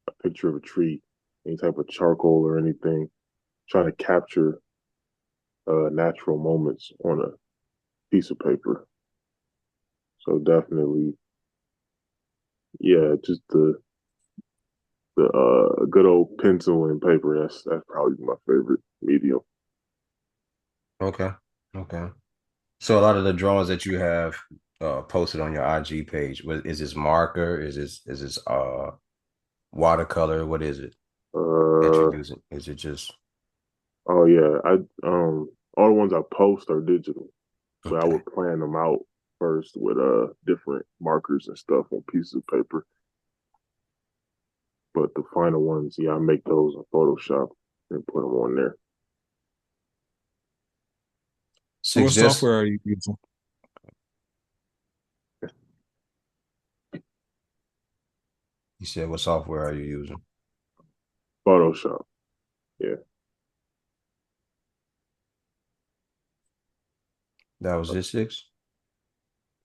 Speaker 2: a picture of a tree, any type of charcoal or anything, trying to capture natural moments on a piece of paper. So definitely, yeah, just the good old pencil and paper. That's probably my favorite medium.
Speaker 1: Okay. Okay. So a lot of the drawings that you have posted on your IG page, is this marker? Is this watercolor? What is it that you're
Speaker 2: Uh
Speaker 1: using? Is it just
Speaker 2: oh yeah, I all the ones I post are digital, but I
Speaker 1: okay?
Speaker 2: would plan them out first with different markers and stuff on pieces of paper. But the final ones, yeah, I make those in Photoshop and put them on there.
Speaker 3: What
Speaker 1: Suggest
Speaker 3: software are you using?
Speaker 1: you said what software are you using?
Speaker 2: Photoshop, yeah.
Speaker 1: That was this six.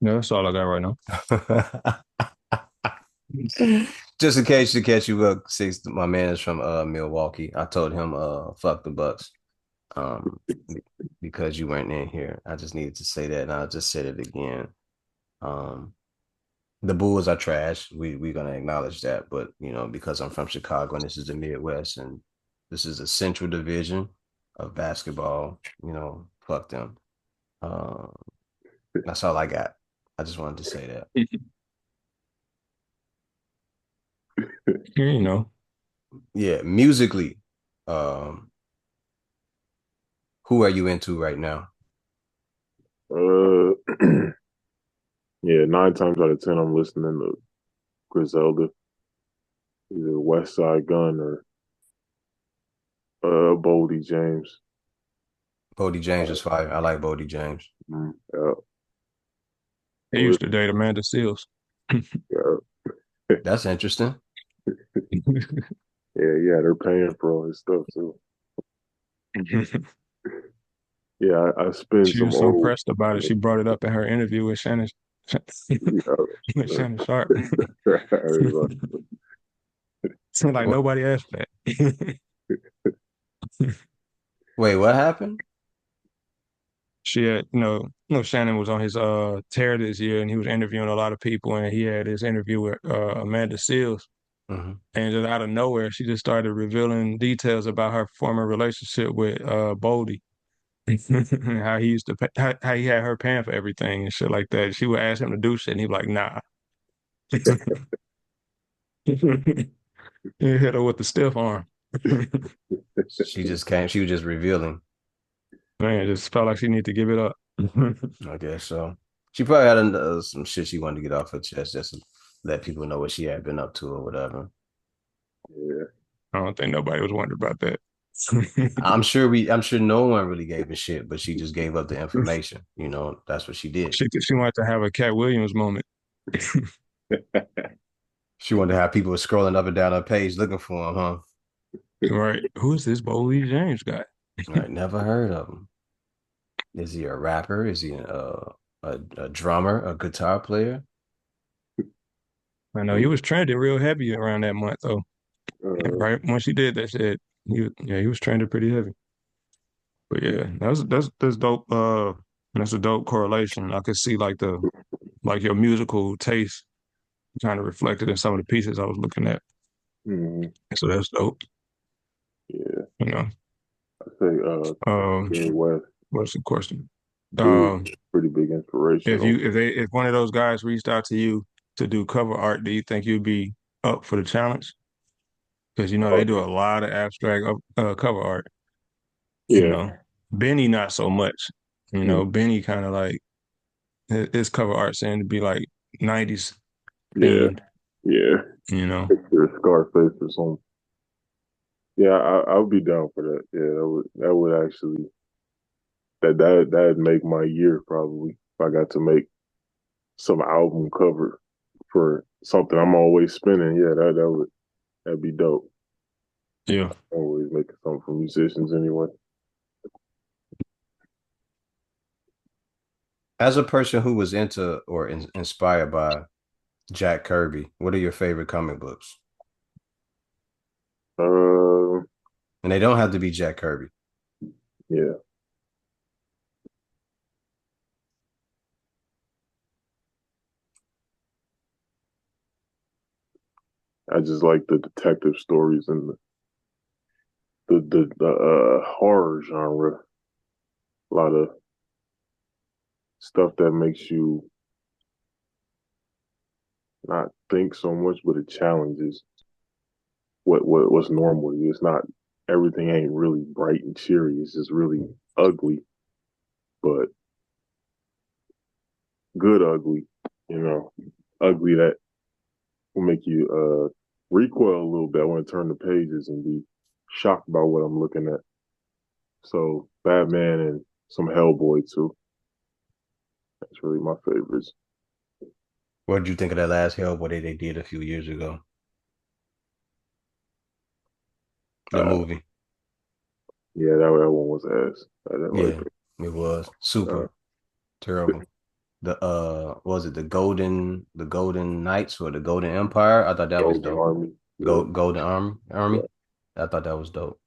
Speaker 3: No, that's all I got right now.
Speaker 1: Just in case to catch you up, six. My man is from Milwaukee. I told him fuck the Bucks. Um because you weren't in here. I just needed to say that and I'll just said it again. Um the Bulls are trash. We're gonna acknowledge that, but because I'm from Chicago and this is the Midwest and this is a central division of basketball, fuck them. Um that's all I got. I just wanted to say that.
Speaker 3: You know,
Speaker 1: Yeah, musically, um, who are you into right now?
Speaker 2: Uh, yeah, 9 times out of 10, I'm listening to Griselda, either West Side Gun or Boldy James.
Speaker 1: Bodie James is fire. I like Bodie James.
Speaker 2: Yeah,
Speaker 3: he used to date Amanda Seals.
Speaker 2: yeah,
Speaker 1: That's interesting.
Speaker 2: yeah, yeah. They're paying for all his stuff too. Yeah, I spend
Speaker 3: She
Speaker 2: some
Speaker 3: was so
Speaker 2: old.
Speaker 3: impressed about it. She brought it up in her interview with Shannon, with
Speaker 2: Yeah,
Speaker 3: Shannon Sharp.
Speaker 2: everybody.
Speaker 3: So like nobody asked for that.
Speaker 1: Wait, what happened?
Speaker 3: She had, Shannon was on his tear this year and he was interviewing a lot of people and he had his interview with Amanda Seals.
Speaker 1: Hmm.
Speaker 3: And just out of nowhere, she just started revealing details about her former relationship with Boldy. How he used to pay, how he had her paying for everything and shit like that. She would ask him to do shit and he'd be like, nah. He hit her with the stiff arm.
Speaker 1: She just came. She was just revealing.
Speaker 3: Man, it just felt like she needed to give it up.
Speaker 1: I guess so. She probably had some shit she wanted to get off her chest, just to let people know what she had been up to or whatever.
Speaker 2: Yeah,
Speaker 3: I don't think nobody was wondering about that.
Speaker 1: I'm sure no one really gave a shit, but she just gave up the information. That's what she did.
Speaker 3: She wanted to have a Cat Williams moment.
Speaker 1: She wanted to have people scrolling up and down her page looking for him, huh?
Speaker 3: Right. Who's this Boldy James guy?
Speaker 1: I never heard of him. Is he a rapper? Is he a drummer, a guitar player?
Speaker 3: I know he was trending real heavy around that month though. And
Speaker 2: uh,
Speaker 3: right when she did that shit, he was trending pretty heavy. But yeah, that's dope. That's a dope correlation. I could see like your musical taste kind of reflected in some of the pieces I was looking at.
Speaker 2: mhm.
Speaker 3: So that's dope.
Speaker 2: Yeah,
Speaker 3: You know.
Speaker 2: I say
Speaker 3: Um,
Speaker 2: Kanye West,
Speaker 3: what's the question?
Speaker 2: big,
Speaker 3: Um,
Speaker 2: pretty big
Speaker 3: if
Speaker 2: inspirational.
Speaker 3: you if one of those guys reached out to you to do cover art, do you think you'd be up for the challenge? Because
Speaker 2: Uh,
Speaker 3: they do a lot of abstract cover art. You
Speaker 2: yeah,
Speaker 3: know, Benny not so much.
Speaker 2: mm,
Speaker 3: Benny kind of like his cover art seemed to be like '90s
Speaker 2: yeah,
Speaker 3: themed.
Speaker 2: yeah.
Speaker 3: You know,
Speaker 2: Picture Scarface or something. Yeah, I would be down for that. Yeah, that would actually that'd make my year probably if I got to make some album cover for something I'm always spinning. Yeah, that'd be dope.
Speaker 3: yeah.
Speaker 2: Always making something for musicians anyway.
Speaker 1: As a person who was into or inspired by Jack Kirby, what are your favorite comic books?
Speaker 2: Uh,
Speaker 1: And they don't have to be Jack Kirby.
Speaker 2: yeah. I just like the detective stories and the horror genre. A lot of stuff that makes you not think so much, but it challenges what's normal. It's not everything ain't really bright and cheery. It's just really ugly, but good ugly. You know, ugly that will make you recoil a little bit. I want to turn the pages and be shocked by what I'm looking at. So Batman and some Hellboy too. That's really my favorites.
Speaker 1: What did you think of that last Hellboy they did a few years ago? The
Speaker 2: Uh,
Speaker 1: movie.
Speaker 2: yeah, that one was ass. I didn't like
Speaker 1: Yeah, it was
Speaker 2: it.
Speaker 1: super terrible. The was it the Golden Knights or the Golden Empire? I thought that was
Speaker 2: Golden
Speaker 1: dope.
Speaker 2: Army. Yeah,
Speaker 1: Golden Army.
Speaker 2: yeah.
Speaker 1: I thought that was dope.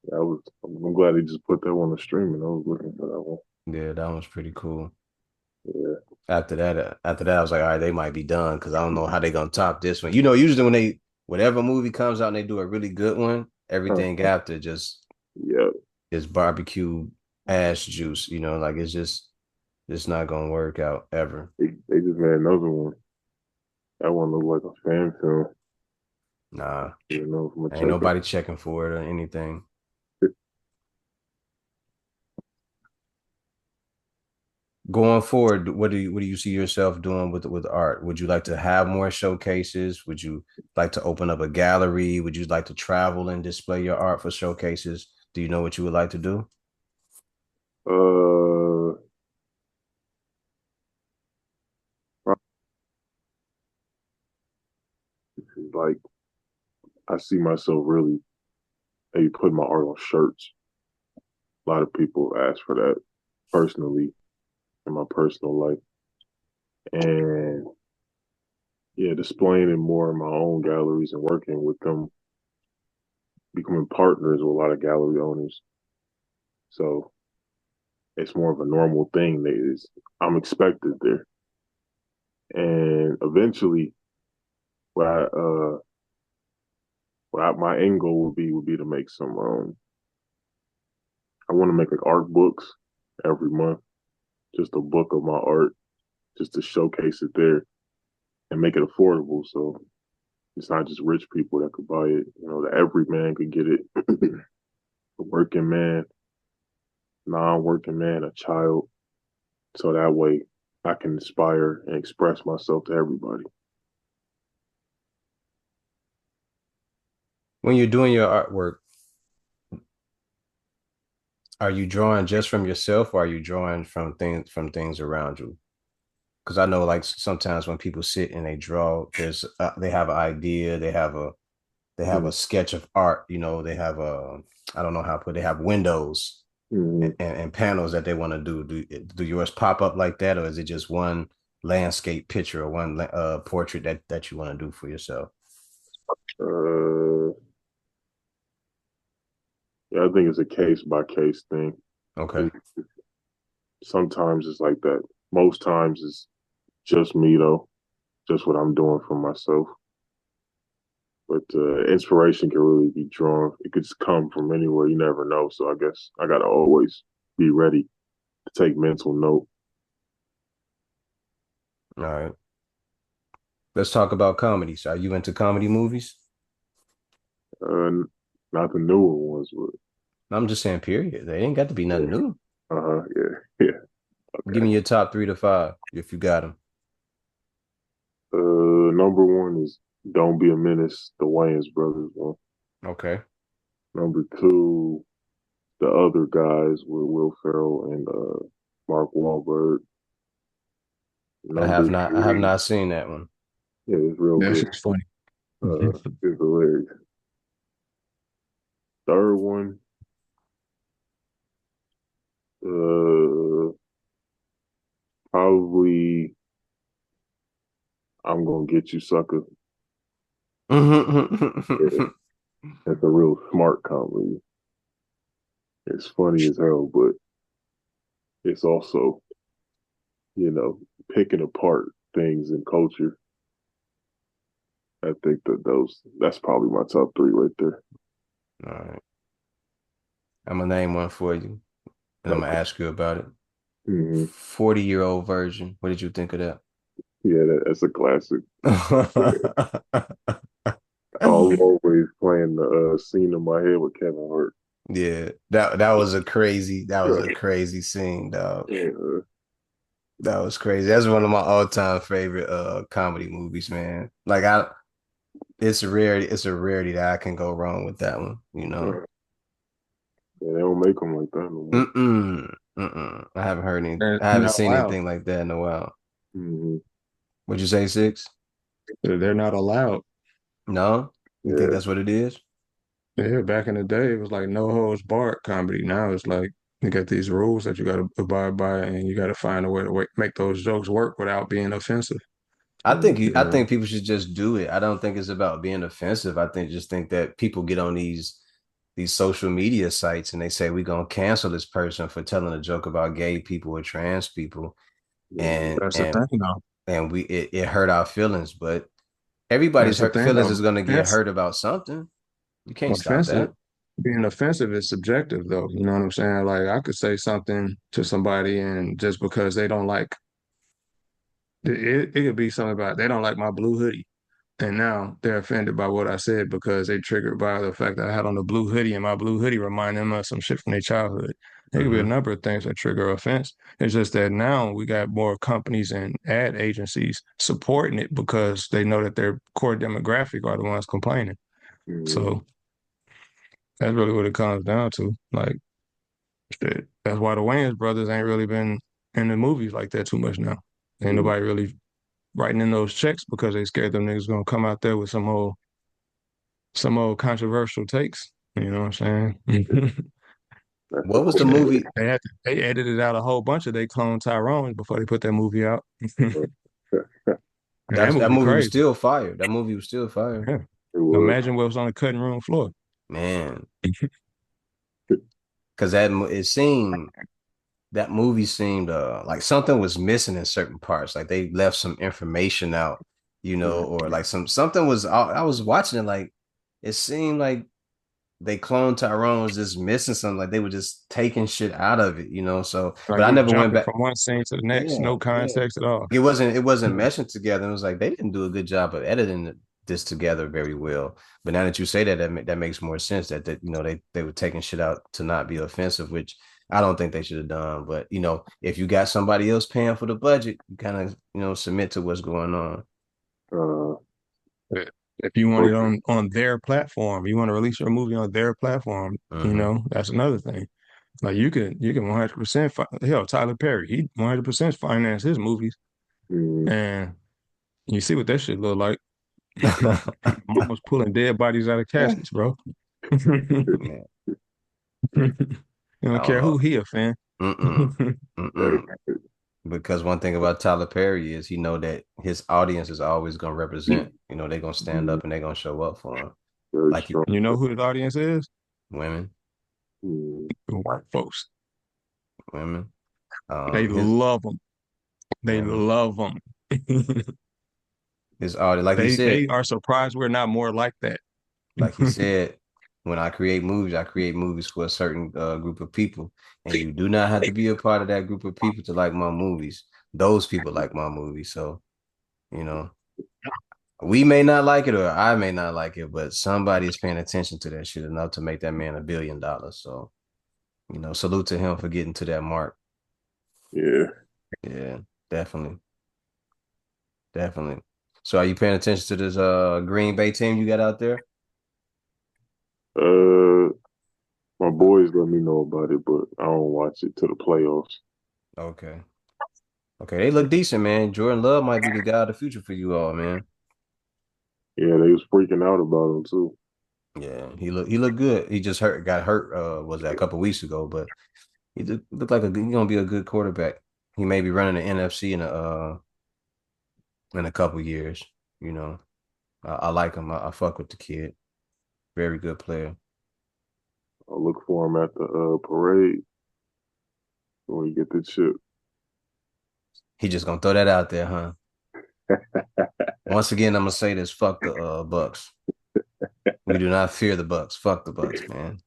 Speaker 2: That was. I'm glad they just put that one on streaming. I was looking for that one.
Speaker 1: Yeah, that was pretty cool.
Speaker 2: Yeah.
Speaker 1: After that, I was like, all right, they might be done because I don't know how they gonna top this one. Usually when whatever movie comes out and they do a really good one, everything after just
Speaker 2: Yeah.
Speaker 1: is barbecue ass juice. Like it's not gonna work out ever.
Speaker 2: They just made another one. That one looked like a fan film.
Speaker 1: Nah,
Speaker 2: You know, I'm gonna
Speaker 1: ain't
Speaker 2: check it.
Speaker 1: nobody checking for it or anything. Going forward, what do you see yourself doing with art? Would you like to have more showcases? Would you like to open up a gallery? Would you like to travel and display your art for showcases? Do you know what you would like to do?
Speaker 2: Uh, like I see myself really maybe putting my art on shirts. A lot of people ask for that personally in my personal life, and yeah, displaying it more in my own galleries and working with them, becoming partners with a lot of gallery owners. So it's more of a normal thing that is I'm expected there, and eventually, what I my end goal would be to make some. I want to make like art books every month, just a book of my art, just to showcase it there and make it affordable. So it's not just rich people that could buy it. That every man could get it. A working man, non-working man, a child. So that way I can inspire and express myself to everybody.
Speaker 1: When you're doing your artwork, are you drawing just from yourself or are you drawing from things around you? Because I know like sometimes when people sit and they draw, they have an idea, they have a sketch of art, they have a I don't know how to put it, they have windows
Speaker 2: Mm-hmm.
Speaker 1: and panels that they want to do. Do yours pop up like that, or is it just one landscape picture or one portrait that you want to do for yourself?
Speaker 2: Uh, yeah, I think it's a case by case thing.
Speaker 1: Okay.
Speaker 2: It, Sometimes it's like that. Most times it's just me though, just what I'm doing for myself. But inspiration can really be drawn. It could just come from anywhere. You never know. So I guess I gotta always be ready to take mental note.
Speaker 1: All right. Let's talk about comedies. Are you into comedy movies?
Speaker 2: Not the newer ones, but
Speaker 1: I'm just saying, period. They ain't got to be nothing
Speaker 2: yeah,
Speaker 1: new.
Speaker 2: yeah, yeah.
Speaker 1: Give
Speaker 2: Okay.
Speaker 1: me your top 3 to 5 if you got them.
Speaker 2: Number one is Don't Be a Menace, the Wayans brothers one.
Speaker 1: Okay.
Speaker 2: Number two, The Other Guys with Will Ferrell and Mark Wahlberg.
Speaker 1: I have
Speaker 2: Number
Speaker 1: not I have
Speaker 2: three,
Speaker 1: not seen that one.
Speaker 2: yeah, it's real
Speaker 3: That
Speaker 2: good.
Speaker 3: shit's funny.
Speaker 2: It's hilarious. Third one, uh, probably I'm gonna get you, sucker. Yeah, that's a real smart comedy. It's funny as hell, but it's also, you know, picking apart things in culture. I think that's probably my top three right there.
Speaker 1: All right. I'm gonna name one for you, and I'm gonna
Speaker 2: Okay.
Speaker 1: ask you about it.
Speaker 2: Hmm.
Speaker 1: 40-year-old virgin. What did you think of that?
Speaker 2: Yeah, that's a classic. I'm always playing the scene in my head with Kevin Hart.
Speaker 1: Yeah, that was a crazy scene, dog.
Speaker 2: Yeah.
Speaker 1: That was crazy. That's one of my all-time favorite comedy movies, man. Like it's a rarity that I can go wrong with that one, you know.
Speaker 2: Yeah, they don't make them like that no more.
Speaker 1: Mm-mm. Mm-mm.
Speaker 3: They're
Speaker 1: I haven't
Speaker 3: not
Speaker 1: seen
Speaker 3: allowed.
Speaker 1: anything like that in a while.
Speaker 2: Hmm.
Speaker 1: Would you say six?
Speaker 3: They're not allowed.
Speaker 1: No? You think
Speaker 2: Yeah.
Speaker 1: that's what it is?
Speaker 3: Yeah, back in the day, it was like no holds barred comedy. Now it's like you got these rules that you got to abide by, and you got to find a way to make those jokes work without being offensive.
Speaker 1: I
Speaker 3: You know,
Speaker 1: think people should just do it. I don't think it's about being offensive. I think that people get on these social media sites and they say we're gonna cancel this person for telling a joke about gay people or trans people,
Speaker 2: Hmm.
Speaker 1: and
Speaker 3: that's the
Speaker 1: and
Speaker 3: thing, though.
Speaker 1: and it hurt our feelings, but everybody's
Speaker 3: That's the
Speaker 1: hurt
Speaker 3: thing,
Speaker 1: feelings
Speaker 3: though.
Speaker 1: is gonna get
Speaker 3: Offensive,
Speaker 1: hurt about something. You can't stop
Speaker 3: offensive,
Speaker 1: that.
Speaker 3: being offensive is subjective, though. You know what I'm saying? Like I could say something to somebody, and just because they don't like it could be something about they don't like my blue hoodie. And now they're offended by what I said because they triggered by the fact that I had on a blue hoodie and my blue hoodie remind them of some shit from their childhood. There could be a
Speaker 1: Hmm.
Speaker 3: number of things that trigger offense. It's just that now we got more companies and ad agencies supporting it because they know that their core demographic are the ones complaining.
Speaker 2: Hmm.
Speaker 3: So that's really what it comes down to. Like shit. That's why the Wayans brothers ain't really been in the movies like that too much now. Ain't
Speaker 2: Hmm.
Speaker 3: nobody really writing in those checks because they scared them niggas gonna come out there with some old controversial takes. You know what I'm saying?
Speaker 2: That's the
Speaker 1: What was the
Speaker 2: core.
Speaker 1: movie?
Speaker 3: They edited out a whole bunch of they clone Tyrone before they put that movie out. And that
Speaker 1: That
Speaker 3: movie
Speaker 1: movie was
Speaker 3: crazy.
Speaker 1: still fire. That movie was still fire.
Speaker 3: Yeah.
Speaker 2: It was.
Speaker 3: Imagine what was on the cutting room floor.
Speaker 1: Man, because it seemed that movie seemed like something was missing in certain parts. Like they left some information out, or like something was. I was watching it like it seemed like they cloned Tyrone was just missing something. Like they were just taking shit out of it. So, but
Speaker 3: Like
Speaker 1: I
Speaker 3: he was
Speaker 1: never went
Speaker 3: jumping
Speaker 1: back.
Speaker 3: from one scene to the next,
Speaker 1: Yeah,
Speaker 3: no
Speaker 1: yeah.
Speaker 3: context at all.
Speaker 1: It wasn't meshing together. It was like they didn't do a good job of editing this together very well. But now that you say that, that makes more sense. That they were taking shit out to not be offensive, which I don't think they should have done. But if you got somebody else paying for the budget, you kind of submit to what's going on.
Speaker 2: Uh,
Speaker 3: But if you want it on their platform, you want to release your movie on their platform,
Speaker 1: Hmm.
Speaker 3: that's another thing. Like you can 100% hell, Tyler Perry, he 100% finance his movies,
Speaker 2: mm,
Speaker 3: and you see what that shit look like. Mama's pulling dead bodies out of caskets, bro.
Speaker 1: Man,
Speaker 3: You
Speaker 1: I
Speaker 3: don't
Speaker 1: don't
Speaker 3: care
Speaker 1: know.
Speaker 3: who he offend.
Speaker 1: Mm-mm. Mm-mm.
Speaker 2: hey,
Speaker 1: Because one thing about Tyler Perry is he know that his audience is always gonna represent. They're gonna stand
Speaker 2: mm,
Speaker 1: up and they're gonna show up for him.
Speaker 2: very
Speaker 1: Like
Speaker 2: strong.
Speaker 3: You know who his audience is?
Speaker 1: women,
Speaker 2: Mm,
Speaker 3: White folks.
Speaker 1: women.
Speaker 3: They
Speaker 1: His
Speaker 3: love them. They
Speaker 1: women,
Speaker 3: love them.
Speaker 1: his audience.
Speaker 3: They are surprised we're not more like that.
Speaker 1: Like he said, when I create movies for a certain group of people, and you do not have to be a part of that group of people to like my movies. Those people like my movies, so you know we may not like it or I may not like it, but somebody is paying attention to that shit enough to make that man $1 billion. So salute to him for getting to that mark.
Speaker 2: yeah.
Speaker 1: Yeah, definitely, definitely. So are you paying attention to this Green Bay team you got out there?
Speaker 2: Uh, my boys let me know about it, but I don't watch it to the playoffs.
Speaker 1: Okay. Okay, they look decent, man. Jordan Love might be the guy of the future for you all, man.
Speaker 2: Yeah, they was freaking out about him too.
Speaker 1: Yeah, he looked good. He just got hurt. Was that a couple weeks ago? But he looked like he's gonna be a good quarterback. He may be running the NFC in a couple years. You know, I like him. I fuck with the kid. Very good player.
Speaker 2: I'll look for him at the parade when we get the chip.
Speaker 1: He just gonna throw that out there, huh? Once again, I'm gonna say this: fuck the Bucks. We do not fear the Bucks. Fuck the Bucks, man.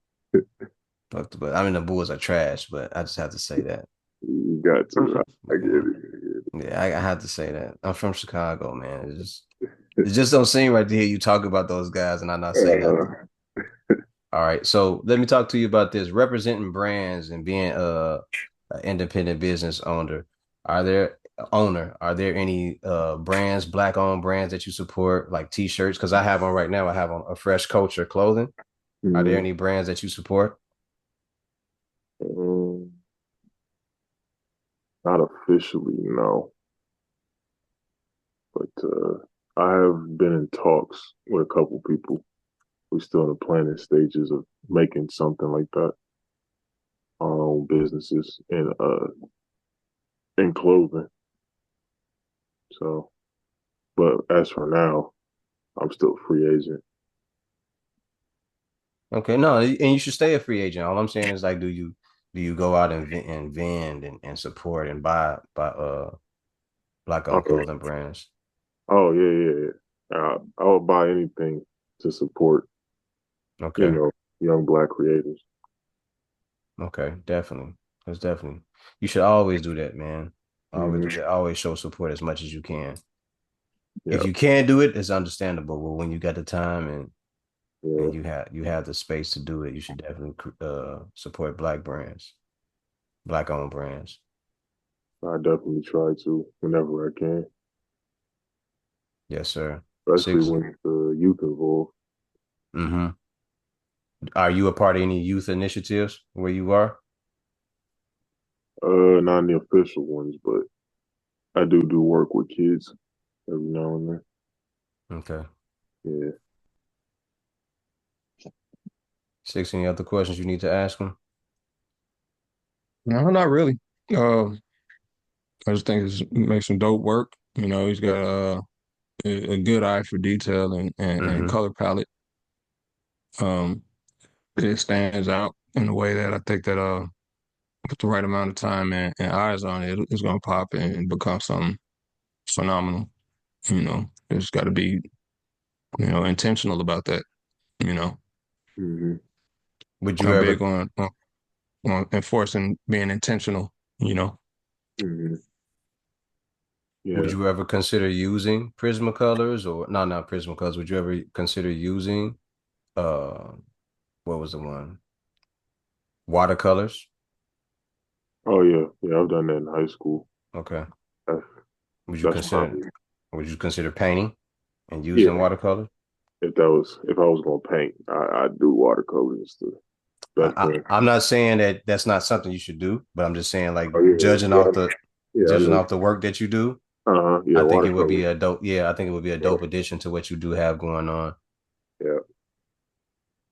Speaker 1: Fuck the Bucks. I mean, the Bulls are trash, but I just have to say that.
Speaker 2: You got to. I get
Speaker 1: Yeah,
Speaker 2: it. I get
Speaker 1: yeah, I had to say that. I'm from Chicago, man. It just don't seem right to hear you talk about those guys and I not say nothing.
Speaker 2: it.
Speaker 1: All right, so let me talk to you about this representing brands and being an independent business owner. Are there Are there any brands, black owned brands that you support, like t-shirts? Because I have on right now. I have on a Fresh Culture clothing. Are there
Speaker 2: Mhm.
Speaker 1: any brands that you support?
Speaker 2: Um, Not officially, no, but I have been in talks with a couple people. We're still in the planning stages of making something like that, our own businesses in clothing. So, but as for now, I'm still a free agent.
Speaker 1: Okay, no, and you should stay a free agent. All I'm saying is like, do you go out and vend and support and buy black owned
Speaker 2: Oh,
Speaker 1: clothing brands?
Speaker 2: oh yeah, yeah, yeah. I would buy anything to support, you
Speaker 1: Okay.
Speaker 2: know, young black creators.
Speaker 1: Okay, definitely. That's definitely. You should always do that, man. Always do
Speaker 2: Hmm.
Speaker 1: that. Always show support as much as you can. If
Speaker 2: Yeah,
Speaker 1: you can't do it, it's understandable. But when you got the time
Speaker 2: yeah.
Speaker 1: and you have the space to do it, you should definitely support black brands, black owned brands.
Speaker 2: I definitely try to whenever I can,
Speaker 1: Yes, sir.
Speaker 2: especially
Speaker 1: Six.
Speaker 2: when the youth involved.
Speaker 1: Mm-hmm. Are you a part of any youth initiatives where you are?
Speaker 2: Not the official ones, but I do work with kids every now and then.
Speaker 1: Okay.
Speaker 2: Yeah.
Speaker 1: Six. Any other questions you need to ask them?
Speaker 3: No, not really. Um, I just think it's makes some dope work. You know, he's got a good eye for detail and
Speaker 1: Mm-hmm.
Speaker 3: color palette. Um, it stands out in a way that I think that with the right amount of time and eyes on it, it's gonna pop and become something phenomenal. You know, it's got to be intentional about that. You know,
Speaker 2: Hmm.
Speaker 1: Would you
Speaker 3: I'm
Speaker 1: ever
Speaker 3: big on enforcing being intentional. You know,
Speaker 2: Hmm.
Speaker 1: Would
Speaker 2: Yeah.
Speaker 1: you ever consider using Prismacolors or no, not Prismacolors? Would you ever consider using uh what was the one? Watercolors?
Speaker 2: Oh yeah. Yeah. I've done that in high school.
Speaker 1: Okay.
Speaker 2: That's
Speaker 1: Would you
Speaker 2: that's
Speaker 1: consider
Speaker 2: probably
Speaker 1: would you consider painting and using
Speaker 2: yeah.
Speaker 1: watercolor?
Speaker 2: If I was gonna paint, I'd do watercolors the best thing.
Speaker 1: I'm not saying that that's not something you should do, but I'm just saying like
Speaker 2: Oh yeah. Yeah. Yeah. I
Speaker 1: judging
Speaker 2: know.
Speaker 1: off the work that you do,
Speaker 2: Yeah.
Speaker 1: I think it would be
Speaker 2: Watercolors.
Speaker 1: a dope yeah, I think it would be a
Speaker 2: Yeah.
Speaker 1: dope addition to what you do have going on.
Speaker 2: Yeah.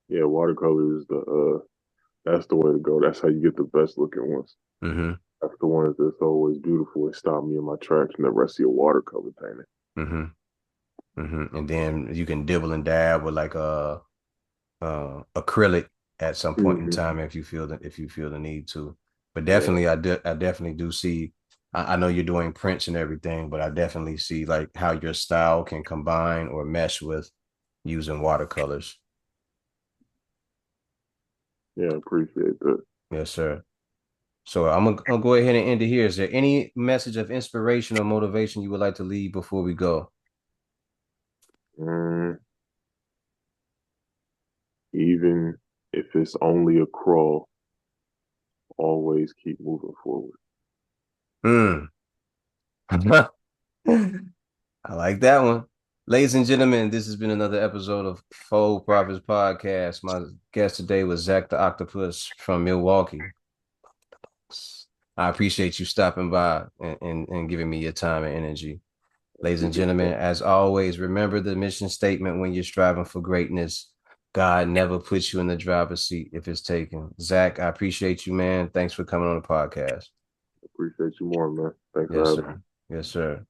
Speaker 2: Yeah. Watercolors. That's the way to go. That's how you get the best looking ones.
Speaker 1: Mm-hmm.
Speaker 2: That's the ones that's always beautiful and stop me in my tracks. Never I see a watercolor painting.
Speaker 1: Mm-hmm. Mm-hmm. And then you can dibble and dab with like a acrylic at some point in
Speaker 2: Hmm.
Speaker 1: time if you feel the need to. But
Speaker 2: Yeah.
Speaker 1: definitely, I definitely do see. I know you're doing prints and everything, but I definitely see like how your style can combine or mesh with using watercolors.
Speaker 2: Yeah. Appreciate that.
Speaker 1: Yes, sir. So I'll go ahead and end it here. Is there any message of inspiration or motivation you would like to leave before we go?
Speaker 2: Mm, Even if it's only a crawl, always keep moving forward.
Speaker 1: Hmm. I like that one. Ladies and gentlemen, this has been another episode of Faux Profits Podcast. My guest today was Zach the Octopus from Milwaukee. I appreciate you stopping by and giving me your time and energy. Ladies and
Speaker 2: Appreciate that.
Speaker 1: gentlemen, as always, remember the mission statement when you're striving for greatness. God never puts you in the driver's seat if it's taken. Zach, I appreciate you, man. Thanks for coming on the podcast.
Speaker 2: Appreciate you more, man. Thanks for
Speaker 1: Yes,
Speaker 2: having me.
Speaker 1: sir. Yes, sir.